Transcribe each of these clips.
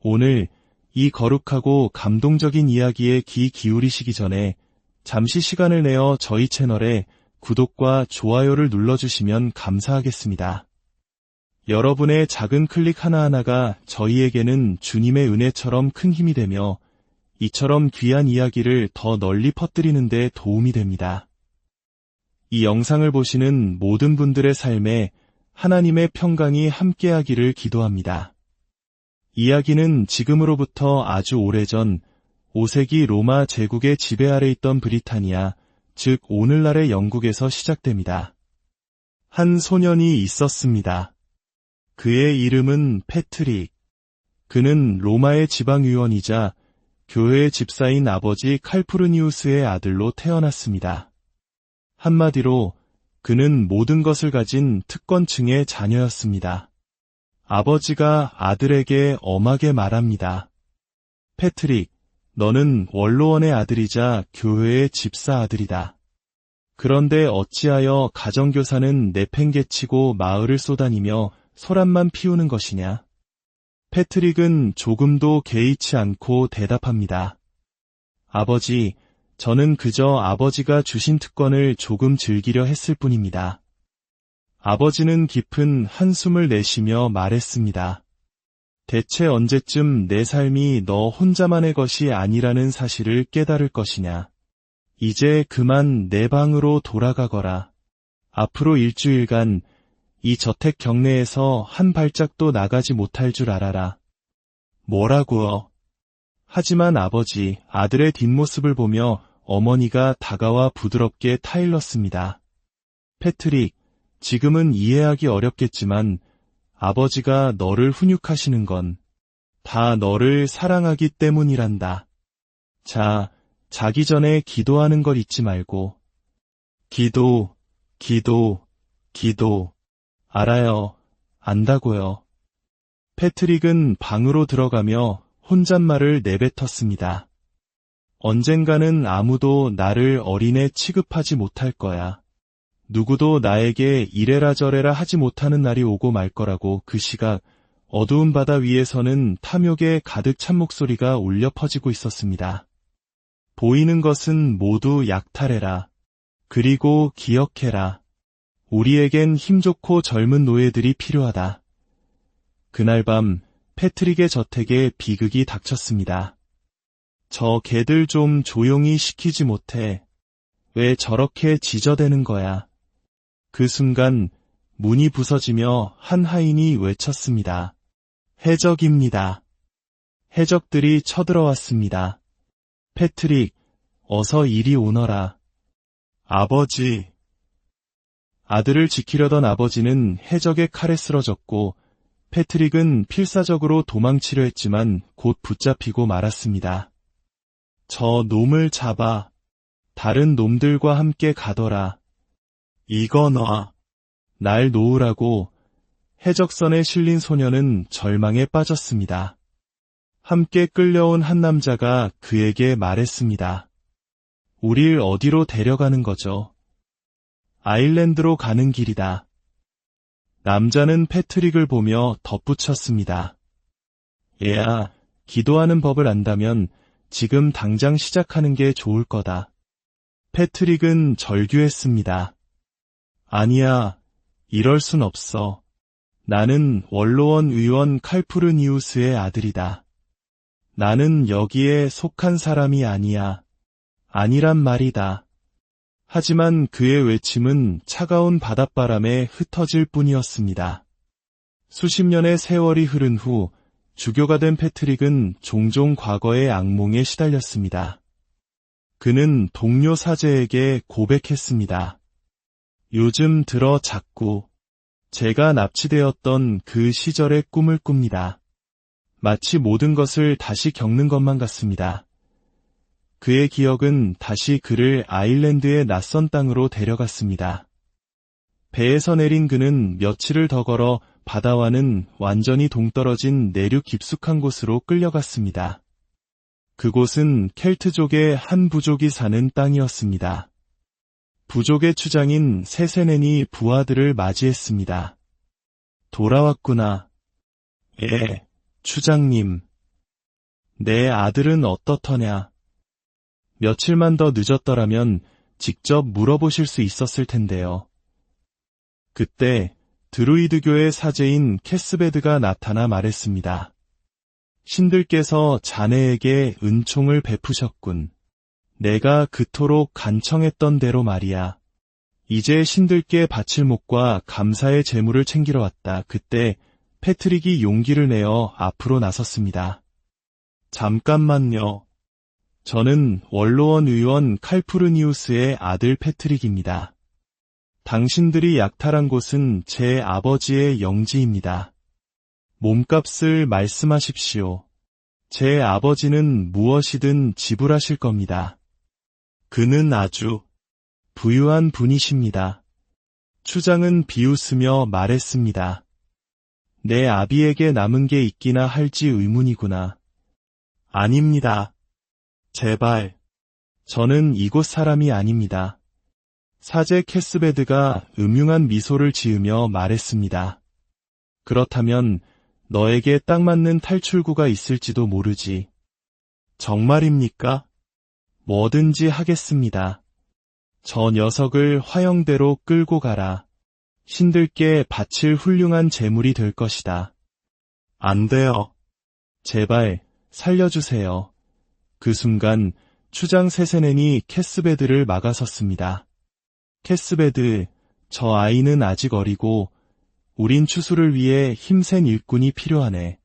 오늘 이 거룩하고 감동적인 이야기에 귀 기울이시기 전에 잠시 시간을 내어 저희 채널에 구독과 좋아요를 눌러주시면 감사하겠습니다. 여러분의 작은 클릭 하나하나가 저희에게는 주님의 은혜처럼 큰 힘이 되며 이처럼 귀한 이야기를 더 널리 퍼뜨리는 데 도움이 됩니다. 이 영상을 보시는 모든 분들의 삶에 하나님의 평강이 함께하기를 기도합니다. 이야기는 지금으로부터 아주 오래전 5세기 로마 제국의 지배 아래 있던 브리타니아, 즉 오늘날의 영국에서 시작됩니다. 한 소년이 있었습니다. 그의 이름은 패트릭. 그는 로마의 지방의원이자 교회의 집사인 아버지 칼푸르니우스의 아들로 태어났습니다. 한마디로 그는 모든 것을 가진 특권층의 자녀였습니다. 아버지가 아들에게 엄하게 말합니다. 패트릭, 너는 원로원의 아들이자 교회의 집사 아들이다. 그런데 어찌하여 가정교사는 내팽개치고 마을을 쏘다니며 소란만 피우는 것이냐? 패트릭은 조금도 개의치 않고 대답합니다. 아버지, 저는 그저 아버지가 주신 특권을 조금 즐기려 했을 뿐입니다. 아버지는 깊은 한숨을 내쉬며 말했습니다. 대체 언제쯤 내 삶이 너 혼자만의 것이 아니라는 사실을 깨달을 것이냐? 이제 그만 내 방으로 돌아가거라. 앞으로 일주일간 이 저택 경내에서 한 발짝도 나가지 못할 줄 알아라. 뭐라고요? 하지만 아버지, 아들의 뒷모습을 보며 어머니가 다가와 부드럽게 타일렀습니다. 패트릭, 지금은 이해하기 어렵겠지만 아버지가 너를 훈육하시는 건 다 너를 사랑하기 때문이란다. 자, 자기 전에 기도하는 걸 잊지 말고. 기도. 알아요. 안다고요. 패트릭은 방으로 들어가며 혼잣말을 내뱉었습니다. 언젠가는 아무도 나를 어린애 취급하지 못할 거야. 누구도 나에게 이래라 저래라 하지 못하는 날이 오고 말 거라고. 그 시각 어두운 바다 위에서는 탐욕에 가득 찬 목소리가 울려 퍼지고 있었습니다. 보이는 것은 모두 약탈해라. 그리고 기억해라. 우리에겐 힘좋고 젊은 노예들이 필요하다. 그날 밤 패트릭의 저택에 비극이 닥쳤습니다. 저 개들 좀 조용히 시키지 못해. 왜 저렇게 지저대는 거야? 그 순간 문이 부서지며 한 하인이 외쳤습니다. 해적입니다. 해적들이 쳐들어왔습니다. 패트릭, 어서 이리 오너라. 아버지. 아들을 지키려던 아버지는 해적의 칼에 쓰러졌고 패트릭은 필사적으로 도망치려 했지만 곧 붙잡히고 말았습니다. 저 놈을 잡아. 다른 놈들과 함께 가더라. 이거 놔. 날 놓으라고. 해적선에 실린 소녀는 절망에 빠졌습니다. 함께 끌려온 한 남자가 그에게 말했습니다. 우릴 어디로 데려가는 거죠? 아일랜드로 가는 길이다. 남자는 패트릭을 보며 덧붙였습니다. 얘야, 기도하는 법을 안다면 지금 당장 시작하는 게 좋을 거다. 패트릭은 절규했습니다. 아니야, 이럴 순 없어. 나는 원로원 의원 칼푸르니우스의 아들이다. 나는 여기에 속한 사람이 아니야. 아니란 말이다. 하지만 그의 외침은 차가운 바닷바람에 흩어질 뿐이었습니다. 수십 년의 세월이 흐른 후 주교가 된 패트릭은 종종 과거의 악몽에 시달렸습니다. 그는 동료 사제에게 고백했습니다. 요즘 들어 자꾸 제가 납치되었던 그 시절의 꿈을 꿉니다. 마치 모든 것을 다시 겪는 것만 같습니다. 그의 기억은 다시 그를 아일랜드의 낯선 땅으로 데려갔습니다. 배에서 내린 그는 며칠을 더 걸어 바다와는 완전히 동떨어진 내륙 깊숙한 곳으로 끌려갔습니다. 그곳은 켈트족의 한 부족이 사는 땅이었습니다. 부족의 추장인 세세넨이 부하들을 맞이했습니다. 돌아왔구나. 예, 추장님. 내 아들은 어떻더냐? 며칠만 더 늦었더라면 직접 물어보실 수 있었을 텐데요. 그때 드루이드교의 사제인 캐스베드가 나타나 말했습니다. 신들께서 자네에게 은총을 베푸셨군. 내가 그토록 간청했던 대로 말이야. 이제 신들께 바칠 목과 감사의 제물을 챙기러 왔다. 그때 패트릭이 용기를 내어 앞으로 나섰습니다. 잠깐만요. 저는 원로원 의원 칼푸르니우스의 아들 패트릭입니다. 당신들이 약탈한 곳은 제 아버지의 영지입니다. 몸값을 말씀하십시오. 제 아버지는 무엇이든 지불하실 겁니다. 그는 아주 부유한 분이십니다. 추장은 비웃으며 말했습니다. 내 아비에게 남은 게 있기나 할지 의문이구나. 아닙니다. 제발. 저는 이곳 사람이 아닙니다. 사제 캐스베드가 음흉한 미소를 지으며 말했습니다. 그렇다면 너에게 딱 맞는 탈출구가 있을지도 모르지. 정말입니까? 뭐든지 하겠습니다. 저 녀석을 화형대로 끌고 가라. 신들께 바칠 훌륭한 제물이 될 것이다. 안 돼요. 제발 살려주세요. 그 순간 추장 세세넨이 캐스베드를 막아섰습니다. 캐스베드, 저 아이는 아직 어리고 우린 추수를 위해 힘센 일꾼이 필요하네.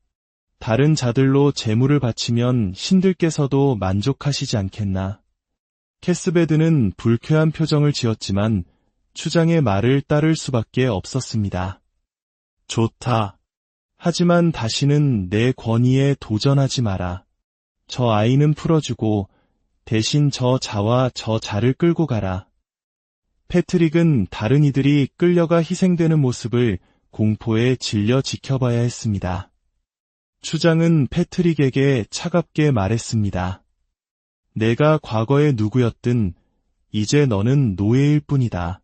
다른 자들로 제물을 바치면 신들께서도 만족하시지 않겠나. 캐스베드는 불쾌한 표정을 지었지만 추장의 말을 따를 수밖에 없었습니다. 좋다. 하지만 다시는 내 권위에 도전하지 마라. 저 아이는 풀어주고 대신 저 자와 저 자를 끌고 가라. 패트릭은 다른 이들이 끌려가 희생되는 모습을 공포에 질려 지켜봐야 했습니다. 추장은 패트릭에게 차갑게 말했습니다. 내가 과거에 누구였든 이제 너는 노예일 뿐이다.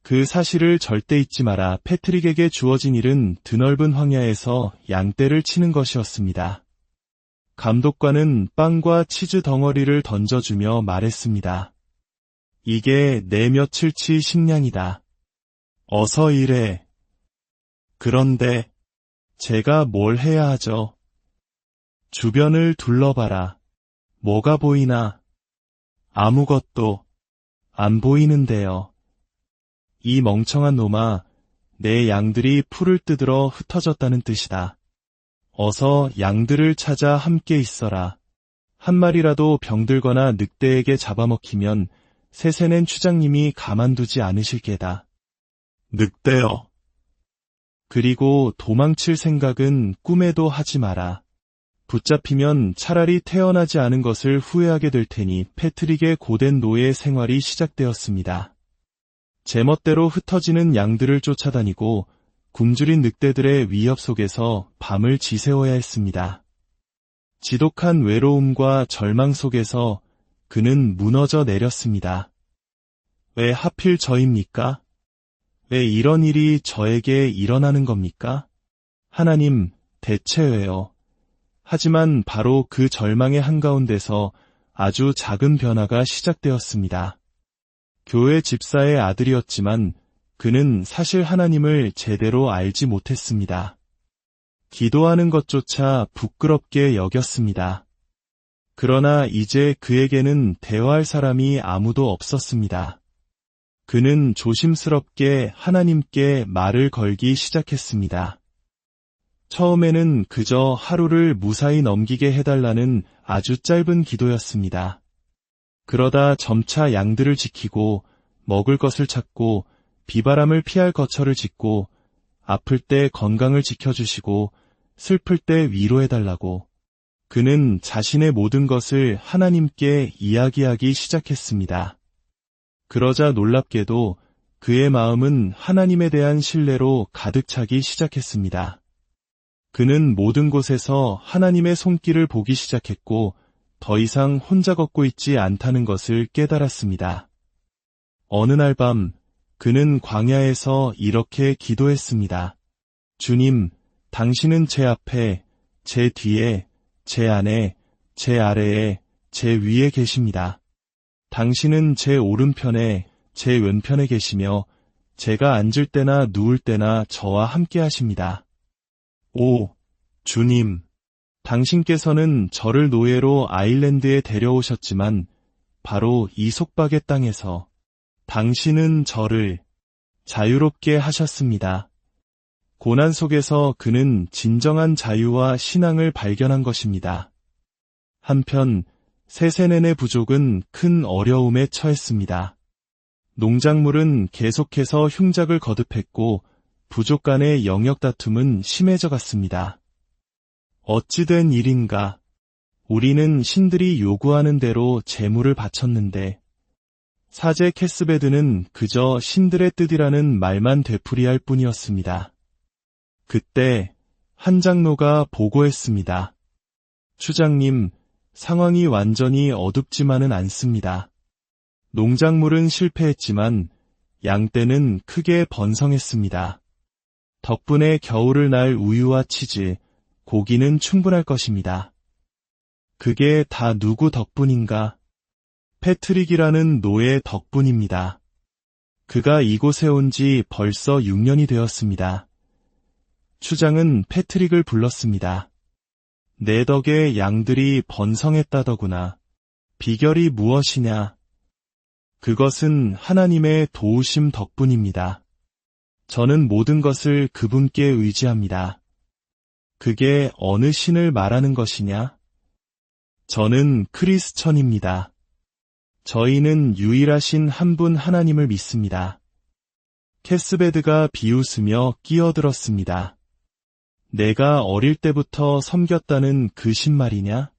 그 사실을 절대 잊지 마라. 패트릭에게 주어진 일은 드넓은 황야에서 양떼를 치는 것이었습니다. 감독관은 빵과 치즈 덩어리를 던져주며 말했습니다. 이게 내 며칠치 식량이다. 어서 일해. 그런데 제가 뭘 해야 하죠? 주변을 둘러봐라. 뭐가 보이나? 아무것도 안 보이는데요. 이 멍청한 놈아, 내 양들이 풀을 뜯으러 흩어졌다는 뜻이다. 어서 양들을 찾아 함께 있어라. 한 마리라도 병들거나 늑대에게 잡아먹히면 세세넨 추장님이 가만두지 않으실 게다. 늑대요. 그리고 도망칠 생각은 꿈에도 하지 마라. 붙잡히면 차라리 태어나지 않은 것을 후회하게 될 테니. 패트릭의 고된 노예 생활이 시작되었습니다. 제멋대로 흩어지는 양들을 쫓아다니고 굶주린 늑대들의 위협 속에서 밤을 지새워야 했습니다. 지독한 외로움과 절망 속에서 그는 무너져 내렸습니다. 왜 하필 저입니까? 왜 이런 일이 저에게 일어나는 겁니까? 하나님, 대체 왜요? 하지만 바로 그 절망의 한가운데서 아주 작은 변화가 시작되었습니다. 교회 집사의 아들이었지만 그는 사실 하나님을 제대로 알지 못했습니다. 기도하는 것조차 부끄럽게 여겼습니다. 그러나 이제 그에게는 대화할 사람이 아무도 없었습니다. 그는 조심스럽게 하나님께 말을 걸기 시작했습니다. 처음에는 그저 하루를 무사히 넘기게 해달라는 아주 짧은 기도였습니다. 그러다 점차 양들을 지키고 먹을 것을 찾고 비바람을 피할 거처를 짓고 아플 때 건강을 지켜주시고 슬플 때 위로해달라고 그는 자신의 모든 것을 하나님께 이야기하기 시작했습니다. 그러자 놀랍게도 그의 마음은 하나님에 대한 신뢰로 가득 차기 시작했습니다. 그는 모든 곳에서 하나님의 손길을 보기 시작했고 더 이상 혼자 걷고 있지 않다는 것을 깨달았습니다. 어느 날 밤 그는 광야에서 이렇게 기도했습니다. 주님, 당신은 제 앞에, 제 뒤에, 제 안에 제 아래에, 제 위에 계십니다. 당신은 제 오른편에, 제 왼편에 계시며 제가 앉을 때나 누울 때나 저와 함께 하십니다. 오, 주님, 당신께서는 저를 노예로 아일랜드에 데려오셨지만 바로 이 속박의 땅에서 당신은 저를 자유롭게 하셨습니다. 고난 속에서 그는 진정한 자유와 신앙을 발견한 것입니다. 한편 세세넨의 부족은 큰 어려움에 처했습니다. 농작물은 계속해서 흉작을 거듭했고 부족 간의 영역 다툼은 심해져 갔습니다. 어찌된 일인가? 우리는 신들이 요구하는 대로 제물을 바쳤는데 사제 캐스베드는 그저 신들의 뜻이라는 말만 되풀이할 뿐이었습니다. 그때 한 장로가 보고했습니다. 추장님, 상황이 완전히 어둡지만은 않습니다. 농작물은 실패했지만 양떼는 크게 번성했습니다. 덕분에 겨울을 날 우유와 치즈, 고기는 충분할 것입니다. 그게 다 누구 덕분인가? 패트릭이라는 노예 덕분입니다. 그가 이곳에 온 지 벌써 6년이 되었습니다. 추장은 패트릭을 불렀습니다. 내 덕에 양들이 번성했다더구나. 비결이 무엇이냐? 그것은 하나님의 도우심 덕분입니다. 저는 모든 것을 그분께 의지합니다. 그게 어느 신을 말하는 것이냐? 저는 크리스천입니다. 저희는 유일하신 한 분 하나님을 믿습니다. 캐스베드가 비웃으며 끼어들었습니다. 내가 어릴 때부터 섬겼다는 그 신 말이냐?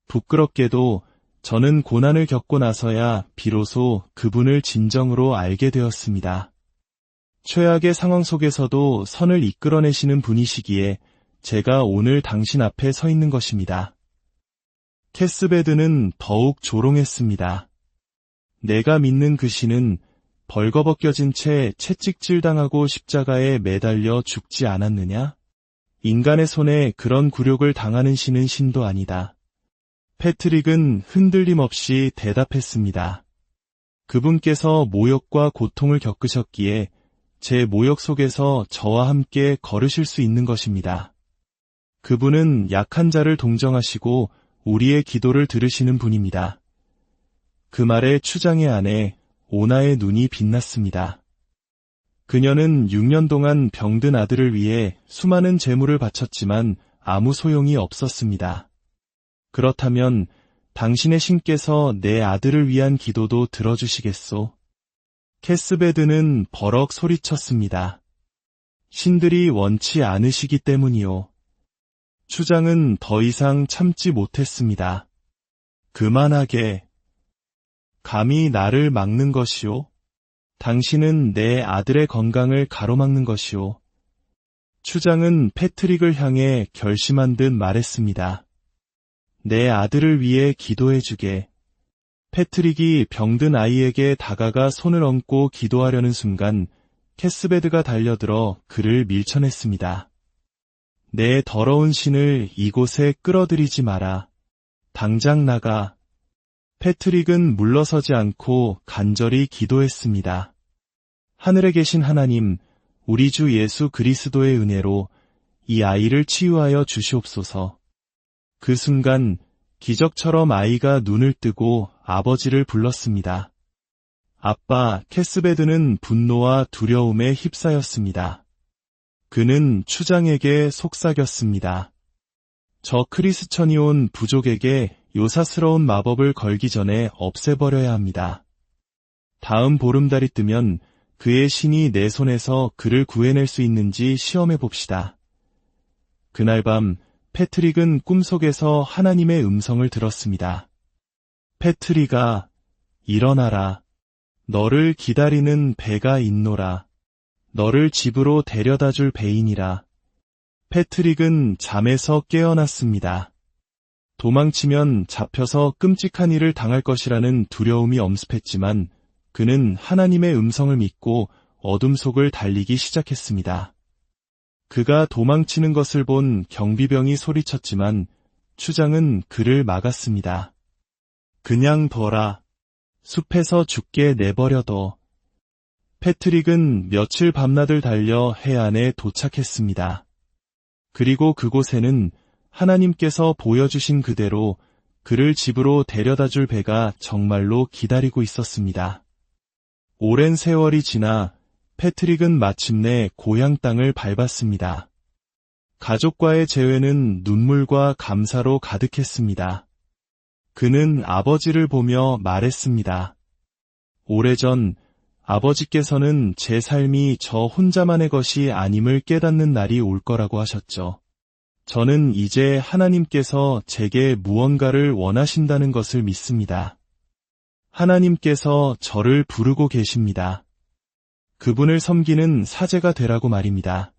부끄럽게도 저는 고난을 겪고 나서야 비로소 그분을 진정으로 알게 되었습니다. 최악의 상황 속에서도 선을 이끌어내시는 분이시기에 제가 오늘 당신 앞에 서 있는 것입니다. 캐스베드는 더욱 조롱했습니다. 내가 믿는 그 신은 벌거벗겨진 채 채찍질당하고 십자가에 매달려 죽지 않았느냐? 인간의 손에 그런 굴욕을 당하는 신은 신도 아니다. 패트릭은 흔들림 없이 대답했습니다. 그분께서 모욕과 고통을 겪으셨기에 제 모욕 속에서 저와 함께 걸으실 수 있는 것입니다. 그분은 약한 자를 동정하시고 우리의 기도를 들으시는 분입니다. 그 말에 추장의 아내 오나의 눈이 빛났습니다. 그녀는 6년 동안 병든 아들을 위해 수많은 재물을 바쳤지만 아무 소용이 없었습니다. 그렇다면 당신의 신께서 내 아들을 위한 기도도 들어주시겠소? 캐스베드는 버럭 소리쳤습니다. 신들이 원치 않으시기 때문이요. 추장은 더 이상 참지 못했습니다. 그만하게. 감히 나를 막는 것이오? 당신은 내 아들의 건강을 가로막는 것이오. 추장은 패트릭을 향해 결심한 듯 말했습니다. 내 아들을 위해 기도해주게. 패트릭이 병든 아이에게 다가가 손을 얹고 기도하려는 순간 캐스베드가 달려들어 그를 밀쳐냈습니다. 내 더러운 신을 이곳에 끌어들이지 마라. 당장 나가. 패트릭은 물러서지 않고 간절히 기도했습니다. 하늘에 계신 하나님, 우리 주 예수 그리스도의 은혜로 이 아이를 치유하여 주시옵소서. 그 순간 기적처럼 아이가 눈을 뜨고 아버지를 불렀습니다. 아빠 캐스베드는 분노와 두려움에 휩싸였습니다. 그는 추장에게 속삭였습니다. 저 크리스천이 온 부족에게 요사스러운 마법을 걸기 전에 없애버려야 합니다. 다음 보름달이 뜨면 그의 신이 내 손에서 그를 구해낼 수 있는지 시험해 봅시다. 그날 밤 패트릭은 꿈속에서 하나님의 음성을 들었습니다. 패트릭아, 일어나라. 너를 기다리는 배가 있노라. 너를 집으로 데려다 줄 배인이라. 패트릭은 잠에서 깨어났습니다. 도망치면 잡혀서 끔찍한 일을 당할 것이라는 두려움이 엄습했지만 그는 하나님의 음성을 믿고 어둠 속을 달리기 시작했습니다. 그가 도망치는 것을 본 경비병이 소리쳤지만 추장은 그를 막았습니다. 그냥 둬라. 숲에서 죽게 내버려둬. 패트릭은 며칠 밤낮을 달려 해안에 도착했습니다. 그리고 그곳에는 하나님께서 보여주신 그대로 그를 집으로 데려다줄 배가 정말로 기다리고 있었습니다. 오랜 세월이 지나 패트릭은 마침내 고향 땅을 밟았습니다. 가족과의 재회는 눈물과 감사로 가득했습니다. 그는 아버지를 보며 말했습니다. 오래전 아버지께서는 제 삶이 저 혼자만의 것이 아님을 깨닫는 날이 올 거라고 하셨죠. 저는 이제 하나님께서 제게 무언가를 원하신다는 것을 믿습니다. 하나님께서 저를 부르고 계십니다. 그분을 섬기는 사제가 되라고 말입니다.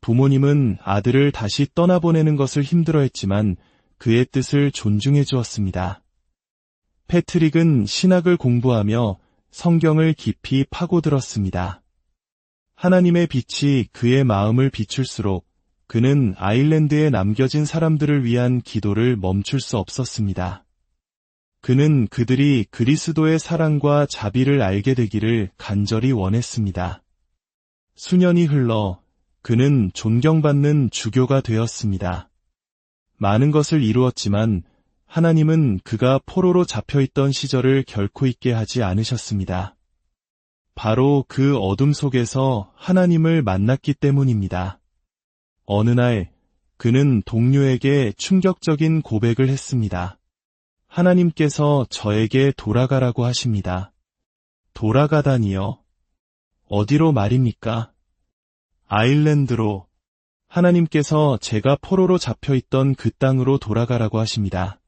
부모님은 아들을 다시 떠나보내는 것을 힘들어했지만 그의 뜻을 존중해 주었습니다. 패트릭은 신학을 공부하며 성경을 깊이 파고들었습니다. 하나님의 빛이 그의 마음을 비출수록 그는 아일랜드에 남겨진 사람들을 위한 기도를 멈출 수 없었습니다. 그는 그들이 그리스도의 사랑과 자비를 알게 되기를 간절히 원했습니다. 수년이 흘러 그는 존경받는 주교가 되었습니다. 많은 것을 이루었지만 하나님은 그가 포로로 잡혀있던 시절을 결코 잊게 하지 않으셨습니다. 바로 그 어둠 속에서 하나님을 만났기 때문입니다. 어느 날 그는 동료에게 충격적인 고백을 했습니다. 하나님께서 저에게 돌아가라고 하십니다. 돌아가다니요? 어디로 말입니까? 아일랜드로. 하나님께서 제가 포로로 잡혀있던 그 땅으로 돌아가라고 하십니다.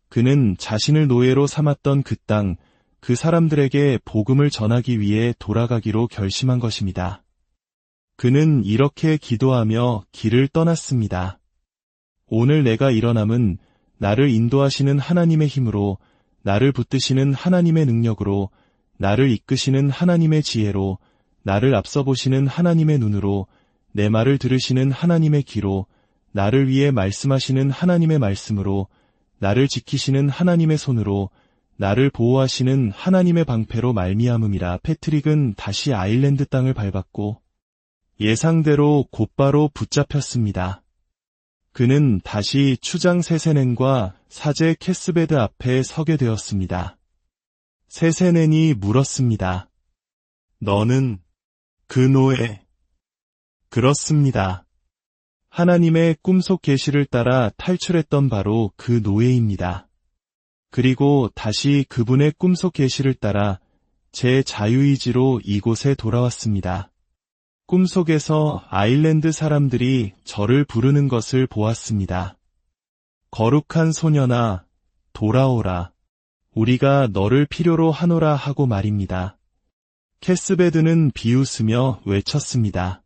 그는 자신을 노예로 삼았던 그 땅, 그 사람들에게 복음을 전하기 위해 돌아가기로 결심한 것입니다. 그는 이렇게 기도하며 길을 떠났습니다. 오늘 내가 일어남은 나를 인도하시는 하나님의 힘으로, 나를 붙드시는 하나님의 능력으로, 나를 이끄시는 하나님의 지혜로, 나를 앞서 보시는 하나님의 눈으로, 내 말을 들으시는 하나님의 귀로, 나를 위해 말씀하시는 하나님의 말씀으로, 나를 지키시는 하나님의 손으로, 나를 보호하시는 하나님의 방패로 말미암음이라. 패트릭은 다시 아일랜드 땅을 밟았고 예상대로 곧바로 붙잡혔습니다. 그는 다시 추장 세세넨과 사제 캐스베드 앞에 서게 되었습니다. 세세넨이 물었습니다. 너는 그 노예? 그렇습니다. 하나님의 꿈속 계시를 따라 탈출했던 바로 그 노예입니다. 그리고 다시 그분의 꿈속 계시를 따라 제 자유의지로 이곳에 돌아왔습니다. 꿈속에서 아일랜드 사람들이 저를 부르는 것을 보았습니다. 거룩한 소년아, 돌아오라. 우리가 너를 필요로 하노라 하고 말입니다. 캐스베드는 비웃으며 외쳤습니다.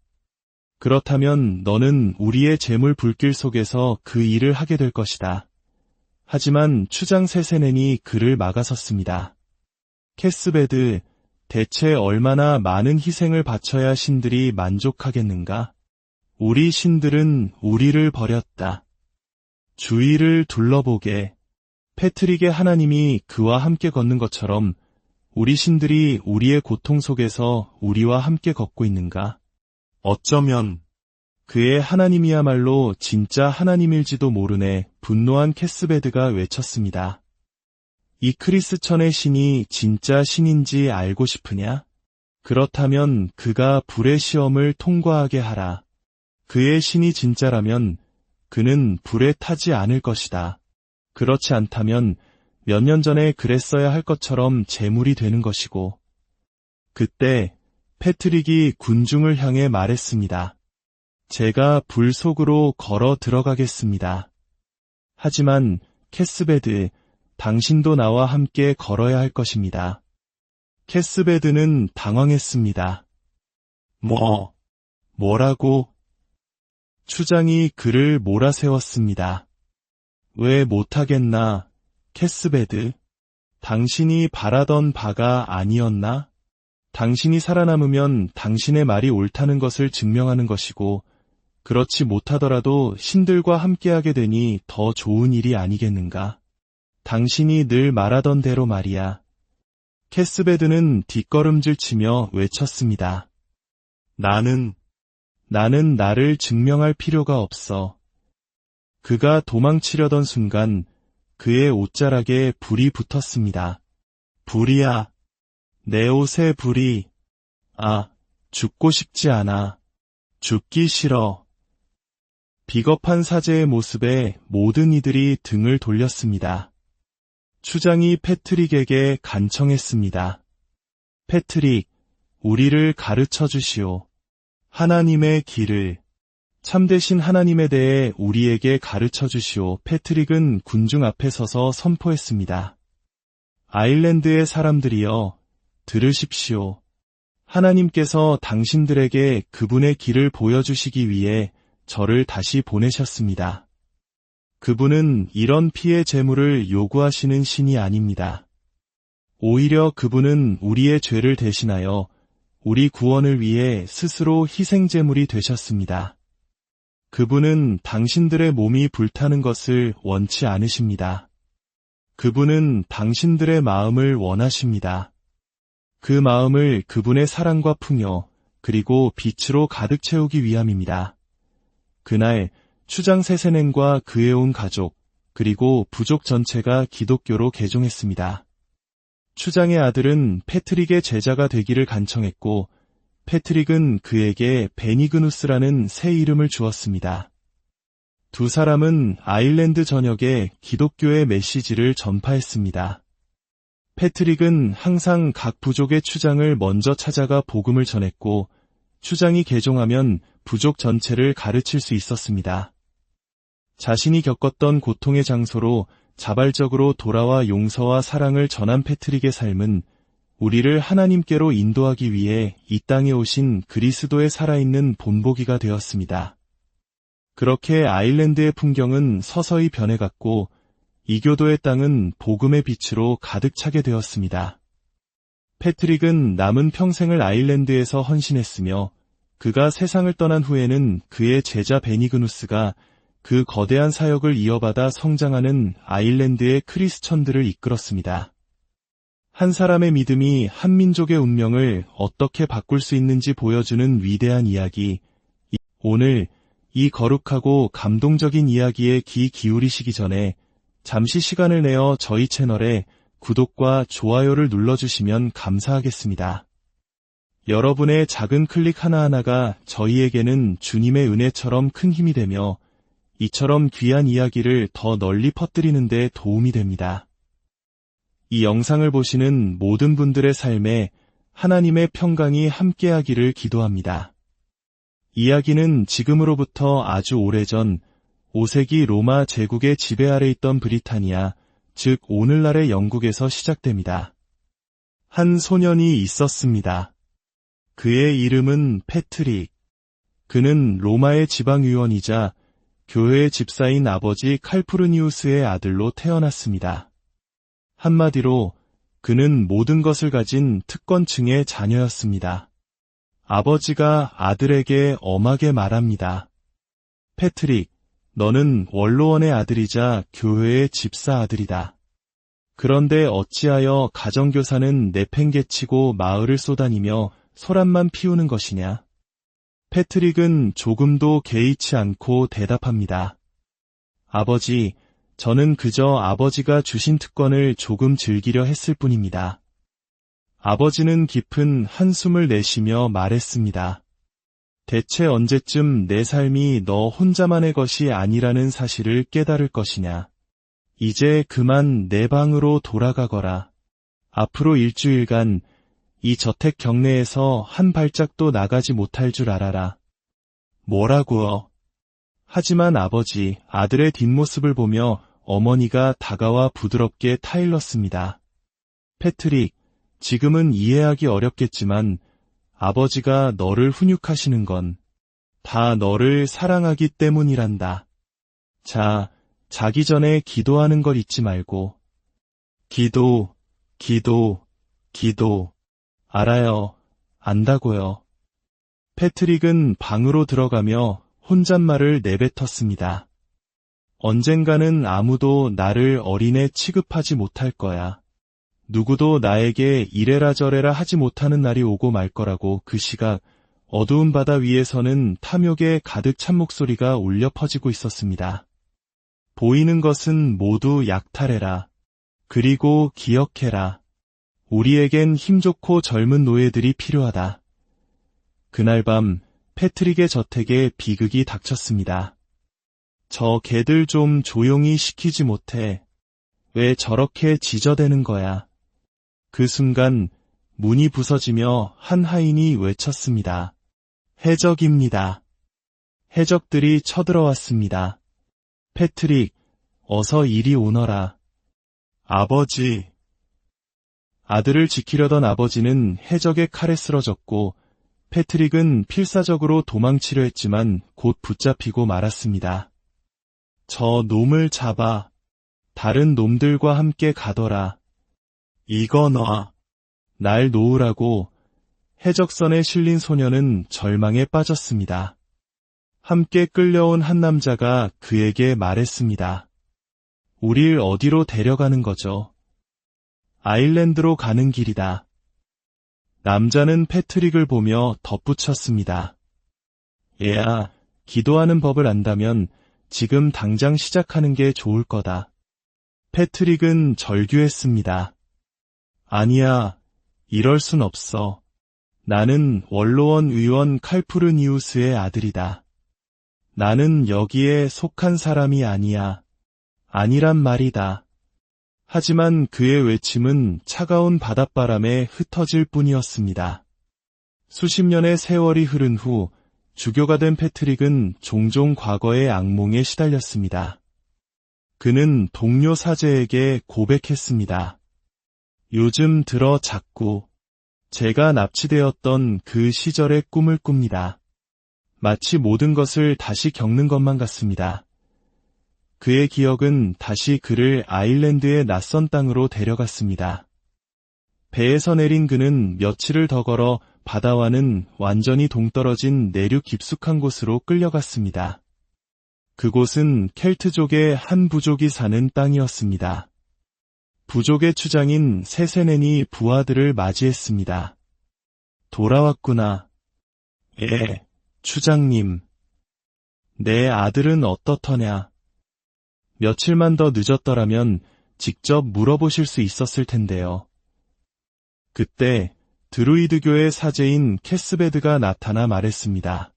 그렇다면 너는 우리의 재물 불길 속에서 그 일을 하게 될 것이다. 하지만 추장 세세넨이 그를 막아섰습니다. 캐스베드, 대체 얼마나 많은 희생을 바쳐야 신들이 만족하겠는가? 우리 신들은 우리를 버렸다. 주위를 둘러보게. 패트릭의 하나님이 그와 함께 걷는 것처럼 우리 신들이 우리의 고통 속에서 우리와 함께 걷고 있는가? 어쩌면 그의 하나님이야말로 진짜 하나님일지도 모르네. 분노한 캐스베드가 외쳤습니다. 이 크리스천의 신이 진짜 신인지 알고 싶으냐? 그렇다면 그가 불의 시험을 통과하게 하라. 그의 신이 진짜라면 그는 불에 타지 않을 것이다. 그렇지 않다면 몇 년 전에 그랬어야 할 것처럼 재물이 되는 것이고. 그때 패트릭이 군중을 향해 말했습니다. 제가 불 속으로 걸어 들어가겠습니다. 하지만 캐스베드, 당신도 나와 함께 걸어야 할 것입니다. 캐스베드는 당황했습니다. 뭐라고? 추장이 그를 몰아세웠습니다. 왜 못하겠나, 캐스베드? 당신이 바라던 바가 아니었나? 당신이 살아남으면 당신의 말이 옳다는 것을 증명하는 것이고, 그렇지 못하더라도 신들과 함께하게 되니 더 좋은 일이 아니겠는가? 당신이 늘 말하던 대로 말이야. 캐스베드는 뒷걸음질 치며 외쳤습니다. 나는 나를 증명할 필요가 없어. 그가 도망치려던 순간 그의 옷자락에 불이 붙었습니다. 불이야. 내 옷에 불이. 아, 죽고 싶지 않아. 죽기 싫어. 비겁한 사제의 모습에 모든 이들이 등을 돌렸습니다. 추장이 패트릭에게 간청했습니다. 패트릭, 우리를 가르쳐 주시오. 하나님의 길을, 참되신 하나님에 대해 우리에게 가르쳐 주시오. 패트릭은 군중 앞에 서서 선포했습니다. 아일랜드의 사람들이여, 들으십시오. 하나님께서 당신들에게 그분의 길을 보여주시기 위해 저를 다시 보내셨습니다. 그분은 이런 피해 제물을 요구하시는 신이 아닙니다. 오히려 그분은 우리의 죄를 대신하여 우리 구원을 위해 스스로 희생 제물이 되셨습니다. 그분은 당신들의 몸이 불타는 것을 원치 않으십니다. 그분은 당신들의 마음을 원하십니다. 그 마음을 그분의 사랑과 풍요, 그리고 빛으로 가득 채우기 위함입니다. 그날 추장 세세넨과 그의 온 가족, 그리고 부족 전체가 기독교로 개종했습니다. 추장의 아들은 패트릭의 제자가 되기를 간청했고, 패트릭은 그에게 베니그누스라는 새 이름을 주었습니다. 두 사람은 아일랜드 전역에 기독교의 메시지를 전파했습니다. 패트릭은 항상 각 부족의 추장을 먼저 찾아가 복음을 전했고, 추장이 개종하면 부족 전체를 가르칠 수 있었습니다. 자신이 겪었던 고통의 장소로 자발적으로 돌아와 용서와 사랑을 전한 패트릭의 삶은 우리를 하나님께로 인도하기 위해 이 땅에 오신 그리스도의 살아있는 본보기가 되었습니다. 그렇게 아일랜드의 풍경은 서서히 변해갔고 이교도의 땅은 복음의 빛으로 가득 차게 되었습니다. 패트릭은 남은 평생을 아일랜드에서 헌신했으며 그가 세상을 떠난 후에는 그의 제자 베니그누스가 그 거대한 사역을 이어받아 성장하는 아일랜드의 크리스천들을 이끌었습니다. 한 사람의 믿음이 한 민족의 운명을 어떻게 바꿀 수 있는지 보여주는 위대한 이야기. 오늘 이 거룩하고 감동적인 이야기에 귀 기울이시기 전에 잠시 시간을 내어 저희 채널에 구독과 좋아요를 눌러주시면 감사하겠습니다. 여러분의 작은 클릭 하나하나가 저희에게는 주님의 은혜처럼 큰 힘이 되며 이처럼 귀한 이야기를 더 널리 퍼뜨리는 데 도움이 됩니다. 이 영상을 보시는 모든 분들의 삶에 하나님의 평강이 함께하기를 기도합니다. 이야기는 지금으로부터 아주 오래전 5세기 로마 제국의 지배 아래 있던 브리타니아, 즉 오늘날의 영국에서 시작됩니다. 한 소년이 있었습니다. 그의 이름은 패트릭. 그는 로마의 지방의원이자 교회의 집사인 아버지 칼푸르니우스의 아들로 태어났습니다. 한마디로 그는 모든 것을 가진 특권층의 자녀였습니다. 아버지가 아들에게 엄하게 말합니다. 패트릭, 너는 원로원의 아들이자 교회의 집사 아들이다. 그런데 어찌하여 가정교사는 내팽개치고 마을을 쏘다니며 소란만 피우는 것이냐? 패트릭은 조금도 개의치 않고 대답합니다. 아버지, 저는 그저 아버지가 주신 특권을 조금 즐기려 했을 뿐입니다. 아버지는 깊은 한숨을 내쉬며 말했습니다. 대체 언제쯤 내 삶이 너 혼자만의 것이 아니라는 사실을 깨달을 것이냐? 이제 그만 내 방으로 돌아가거라. 앞으로 일주일간 이 저택 경내에서 한 발짝도 나가지 못할 줄 알아라. 뭐라고요? 하지만 아버지, 아들의 뒷모습을 보며 어머니가 다가와 부드럽게 타일렀습니다. 패트릭, 지금은 이해하기 어렵겠지만 아버지가 너를 훈육하시는 건 다 너를 사랑하기 때문이란다. 자, 자기 전에 기도하는 걸 잊지 말고. 기도. 알아요. 안다고요. 패트릭은 방으로 들어가며 혼잣말을 내뱉었습니다. 언젠가는 아무도 나를 어린애 취급하지 못할 거야. 누구도 나에게 이래라 저래라 하지 못하는 날이 오고 말 거라고. 그 시각 어두운 바다 위에서는 탐욕에 가득 찬 목소리가 울려 퍼지고 있었습니다. 보이는 것은 모두 약탈해라. 그리고 기억해라. 우리에겐 힘좋고 젊은 노예들이 필요하다. 그날 밤 패트릭의 저택에 비극이 닥쳤습니다. 저 개들 좀 조용히 시키지 못해. 왜 저렇게 지저대는 거야? 그 순간 문이 부서지며 한 하인이 외쳤습니다. 해적입니다. 해적들이 쳐들어왔습니다. 패트릭, 어서 이리 오너라. 아버지. 아들을 지키려던 아버지는 해적의 칼에 쓰러졌고 패트릭은 필사적으로 도망치려 했지만 곧 붙잡히고 말았습니다. 저 놈을 잡아. 다른 놈들과 함께 가더라. 이거 놔. 날 놓으라고. 해적선에 실린 소녀는 절망에 빠졌습니다. 함께 끌려온 한 남자가 그에게 말했습니다. 우릴 어디로 데려가는 거죠? 아일랜드로 가는 길이다. 남자는 패트릭을 보며 덧붙였습니다. 얘야, 기도하는 법을 안다면 지금 당장 시작하는 게 좋을 거다. 패트릭은 절규했습니다. 아니야, 이럴 순 없어. 나는 원로원 의원 칼푸르니우스의 아들이다. 나는 여기에 속한 사람이 아니야. 아니란 말이다. 하지만 그의 외침은 차가운 바닷바람에 흩어질 뿐이었습니다. 수십 년의 세월이 흐른 후 주교가 된 패트릭은 종종 과거의 악몽에 시달렸습니다. 그는 동료 사제에게 고백했습니다. 요즘 들어 자꾸 제가 납치되었던 그 시절의 꿈을 꿉니다. 마치 모든 것을 다시 겪는 것만 같습니다. 그의 기억은 다시 그를 아일랜드의 낯선 땅으로 데려갔습니다. 배에서 내린 그는 며칠을 더 걸어 바다와는 완전히 동떨어진 내륙 깊숙한 곳으로 끌려갔습니다. 그곳은 켈트족의 한 부족이 사는 땅이었습니다. 부족의 추장인 세세넨이 부하들을 맞이했습니다. 돌아왔구나. 예, 추장님. 내 아들은 어떻더냐? 며칠만 더 늦었더라면 직접 물어보실 수 있었을 텐데요. 그때 드루이드교의 사제인 캐스베드가 나타나 말했습니다.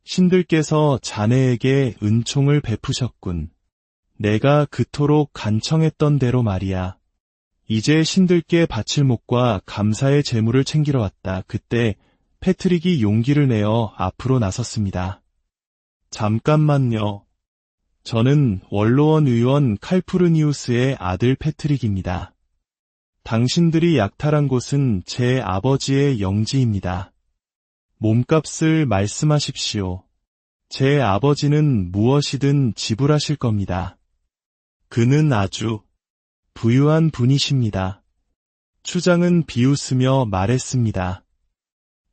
신들께서 자네에게 은총을 베푸셨군. 내가 그토록 간청했던 대로 말이야. 이제 신들께 바칠 목과 감사의 제물을 챙기러 왔다. 그때 패트릭이 용기를 내어 앞으로 나섰습니다. 잠깐만요. 저는 원로원 의원 칼푸르니우스의 아들 패트릭입니다. 당신들이 약탈한 곳은 제 아버지의 영지입니다. 몸값을 말씀하십시오. 제 아버지는 무엇이든 지불하실 겁니다. 그는 아주 부유한 분이십니다. 추장은 비웃으며 말했습니다.